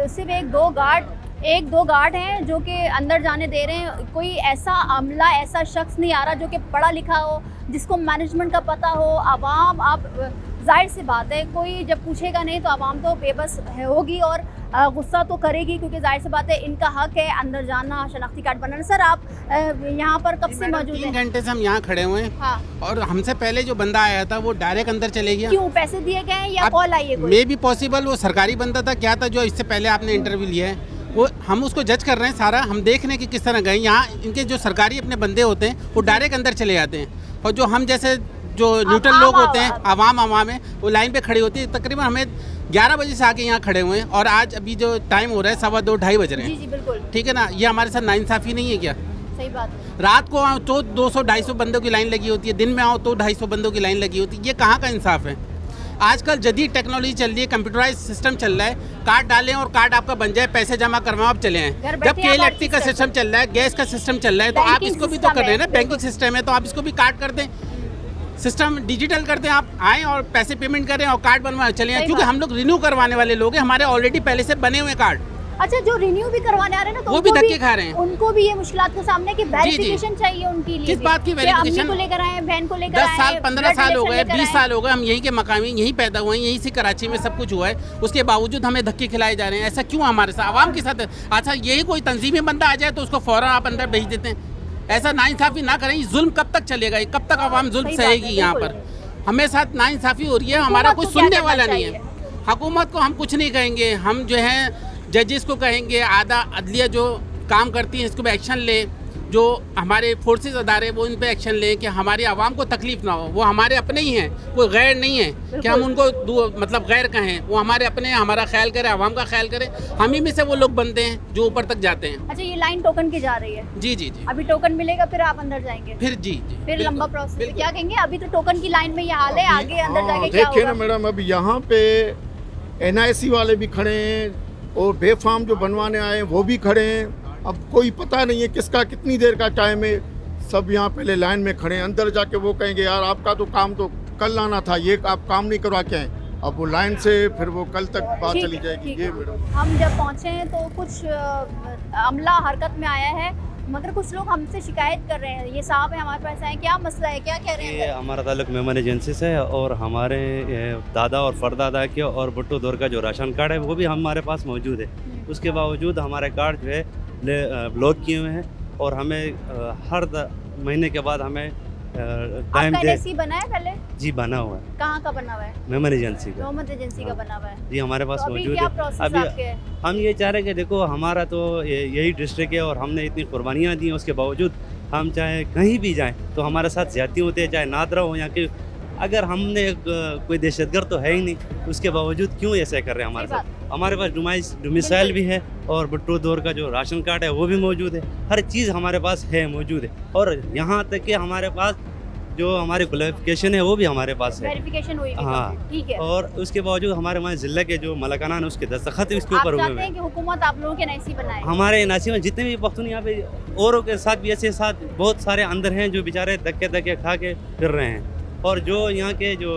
सिर्फ 1-2 गार्ड हैं जो कि अंदर जाने दे रहे हैं। कोई ऐसा अमला, ऐसा शख्स नहीं आ रहा जो कि पढ़ा लिखा हो, जिसको मैनेजमेंट का पता हो। आवाम, आप जाहिर सी बात है, कोई जब पूछेगा नहीं तो आवाम तो बेबस होगी और गुस्सा तो करेगी, क्योंकि जाहिर सी बात है इनका हक है अंदर जाना, शनाख्ती कार्ड बनाना। सर, आप यहाँ पर कब से मौजूद हैं? 3 घंटे से हम यहाँ खड़े हुए हैं। हाँ। और हमसे पहले जो बंदा आया था वो डायरेक्ट अंदर चले गया। क्यों? पैसे दिए गए हैं या कॉल आई है कोई? मे भी पॉसिबल वो सरकारी बंदा था, क्या था जो इससे पहले आपने इंटरव्यू लिया है, वो हम उसको जज कर रहे हैं सारा। हम देख रहे हैं कि किस तरह गए। यहाँ इनके जो सरकारी अपने बंदे होते हैं वो डायरेक्ट अंदर चले जाते हैं, और जो हम जैसे जो न्यूट्रल लोग होते हैं, आवाम है, वो लाइन पे खड़ी होती है। तकरीबन हमें 11 बजे से आके यहाँ खड़े हुए हैं और आज अभी जो टाइम हो रहा है 2:15-2:30 बज रहे हैं। जी बिल्कुल, ठीक है ना। ये हमारे साथ नाइंसाफ़ी नहीं है क्या? सही बात है। रात को आओ तो 200-250 बंदों की लाइन लगी होती है, दिन में आओ तो 250 बंदों की लाइन लगी होती है। ये कहाँ का इंसाफ है? आजकल जदीद टेक्नोलॉजी चल रही है, कंप्यूटराइज सिस्टम चल रहा है। कार्ड डालें और कार्ड आपका बन जाए, पैसे जमा करवाओ, आप चले आए। जबकि इलेक्ट्रिक का सिस्टम चल रहा है, गैस का सिस्टम चल रहा है, तो आप इसको भी तो कर रहे हैं ना। बैंकिंग सिस्टम है तो आप इसको भी कार्ड कर दें, सिस्टम डिजिटल कर दें। आप आएँ और पैसे पेमेंट करें और कार्ड बनवाएं, चले आए। क्योंकि हम लोग रिन्यू करवाने वाले लोग हैं, हमारे ऑलरेडी पहले से बने हुए कार्ड। अच्छा, जो रिन्यू भी करवाने आ रहे हैं ना, तो वो भी धक्के खा रहे हैं। उनको भी ये मुश्किलात का सामने कि वेरिफिकेशन चाहिए उनके लिए। किस बात की वेरिफिकेशन? को लेकर आए, बहन को लेकर 10 साल 15 साल हो गए, 20 साल हो गए, हम यहीं के मकामी, यहीं पैदा हुए हैं, यहीं से कराची में सब कुछ हुआ है, उसके बावजूद हमें धक्के खिलाए जा रहे हैं। ऐसा क्यों हमारे साथ, आवाम के साथ? अच्छा, यही कोई तंजीमी बंदा आ जाए तो उसको फौरन आप अंदर भेज देते हैं। ऐसा नाइंसाफी ना करें। जुल्म कब तक चलेगा? कब तक आवाम जुल्म सहेगी? यहाँ पर हमें साथ नाइंसाफी हो रही है, हमारा कोई सुनने वाला नहीं है। हुकूमत को हम कुछ नहीं कहेंगे, हम जो है जजेस को कहेंगे, आधा अदलिया जो काम करती हैं इसको भी एक्शन ले, जो हमारे फोर्सेस अदारे वो इन पे एक्शन लें कि हमारी आवाम को तकलीफ ना हो। वो हमारे अपने ही हैं, कोई गैर नहीं है कि हम उनको मतलब गैर कहें। वो हमारे अपने हैं, हमारा ख्याल करें, आवाम का ख्याल करें। हम ही में से वो लोग बनते हैं जो ऊपर तक जाते हैं। अच्छा, ये लाइन टोकन की जा रही है? जी जी जी। अभी टोकन मिलेगा फिर आप अंदर जाएंगे? फिर जी जी, फिर लंबा प्रोसेस। क्या कहेंगे? अभी तो टोकन की लाइन में ये हाल है, आगे अंदर जाके क्या देखिए होगा? ना मैडम, अब यहाँ पे NIC वाले भी खड़े हैं और बेफाम जो बनवाने आए हैं वो भी खड़े हैं। अब कोई पता नहीं है किसका कितनी देर का टाइम है। सब यहाँ पहले लाइन में खड़े हैं, अंदर जाके वो कहेंगे यार आपका तो काम तो कल लाना था, ये आप काम नहीं करवा के आए। अब वो लाइन से फिर वो कल तक बात चली जाएगी। ये मैडम, हम जब पहुँचे हैं तो कुछ अमला हरकत में आया है, मगर कुछ लोग हमसे शिकायत कर रहे हैं। ये साहब है हमारे पास आए, क्या मसला है, क्या कह रहे हैं? ये हमारा ताल्लुक मेमन एजेंसी से है और हमारे दादा और परदादा के और भुट्टो दौर का जो राशन कार्ड है वो भी हमारे पास मौजूद है। उसके बावजूद हमारे कार्ड जो है ब्लॉक किए हुए हैं और हमें हर महीने के बाद हमें टाइम दे। NIC बना है पहले? जी बना हुआ है। कहाँ का बना हुआ है? मेमन एजेंसी का। मोहम्मद एजेंसी का बना हुआ है जी, हमारे पास तो मौजूद क्या है। प्रोसेस अभी आपके है? हम ये चाह रहे हैं कि देखो हमारा तो यही डिस्ट्रिक्ट है और हमने इतनी कुर्बानियाँ दी हैं, उसके बावजूद हम चाहे कहीं भी जाएं तो हमारे साथ ज्यादती होती है, चाहे नादरा हो या कि अगर हमने कोई दहशतगर्द तो है ही नहीं, उसके बावजूद क्यों ऐसे कर रहे हैं हमारे साथ? हमारे पास डोमिसाइल भी है और भुट्टो दौर का जो राशन कार्ड है वो भी मौजूद है। हर चीज़ हमारे पास है, मौजूद है। और यहाँ तक कि हमारे पास जो हमारी क्वालिफिकेशन है वो भी हमारे पास है, वेरिफिकेशन हुई है। हाँ, ठीक है। और उसके बावजूद हमारे वहाँ ज़िले के जो मलकाना है उसके दस्तखत इसके आप ऊपर हुए चाहते हैं हैं। कि हुकूमत आप लोगों के NIC बनाए? हमारे NIC में जितने भी पख्तून यहाँ पे औरों के साथ भी ऐसे साथ बहुत सारे अंदर हैं जो बेचारे धक्के खा के फिर रहे हैं, और जो यहाँ के जो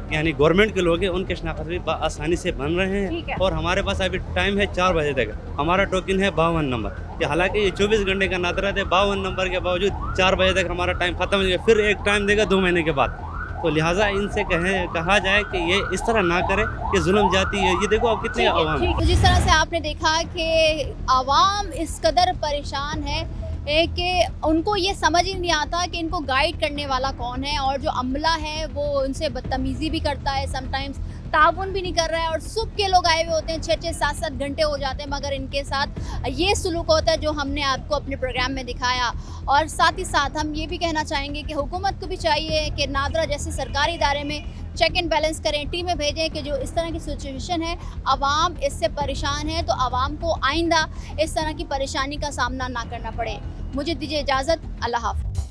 यानी गवर्नमेंट के लोग हैं उनके शनाख्त भी आसानी से बन रहे हैं। और हमारे पास अभी टाइम है 4 बजे तक, हमारा टोकन है 52 नंबर। कि हालांकि ये 24 घंटे का नादरा है, 52 नंबर के बावजूद 4 बजे तक हमारा टाइम खत्म हो गया, फिर एक टाइम देगा 2 महीने के बाद। तो लिहाजा इनसे कहा जाए कि ये इस तरह ना करे कि जुल्म जाती है। ये देखो अब कितने आवाम, तो जिस तरह से आपने देखा कि आवाम इस कदर परेशान है कि उनको ये समझ ही नहीं आता कि इनको गाइड करने वाला कौन है, और जो अमला है वो उनसे बदतमीज़ी भी करता है, समटाइम्स ताउन भी नहीं कर रहा है, और सुबह के लोग आए हुए होते हैं, 6-6 7-7 घंटे हो जाते हैं, मगर इनके साथ ये सलूक होता है जो हमने आपको अपने प्रोग्राम में दिखाया। और साथ ही साथ हम ये भी कहना चाहेंगे कि हुकूमत को भी चाहिए कि नादरा जैसे सरकारी इदारे में चेक एंड बैलेंस करें, टीमें भेजें कि जो इस तरह की सिचुएशन है, आवाम इससे परेशान है, तो आवाम को आइंदा इस तरह की परेशानी का सामना ना करना पड़े। मुझे दीजिए इजाज़त, अल्लाह हाफ़िज़।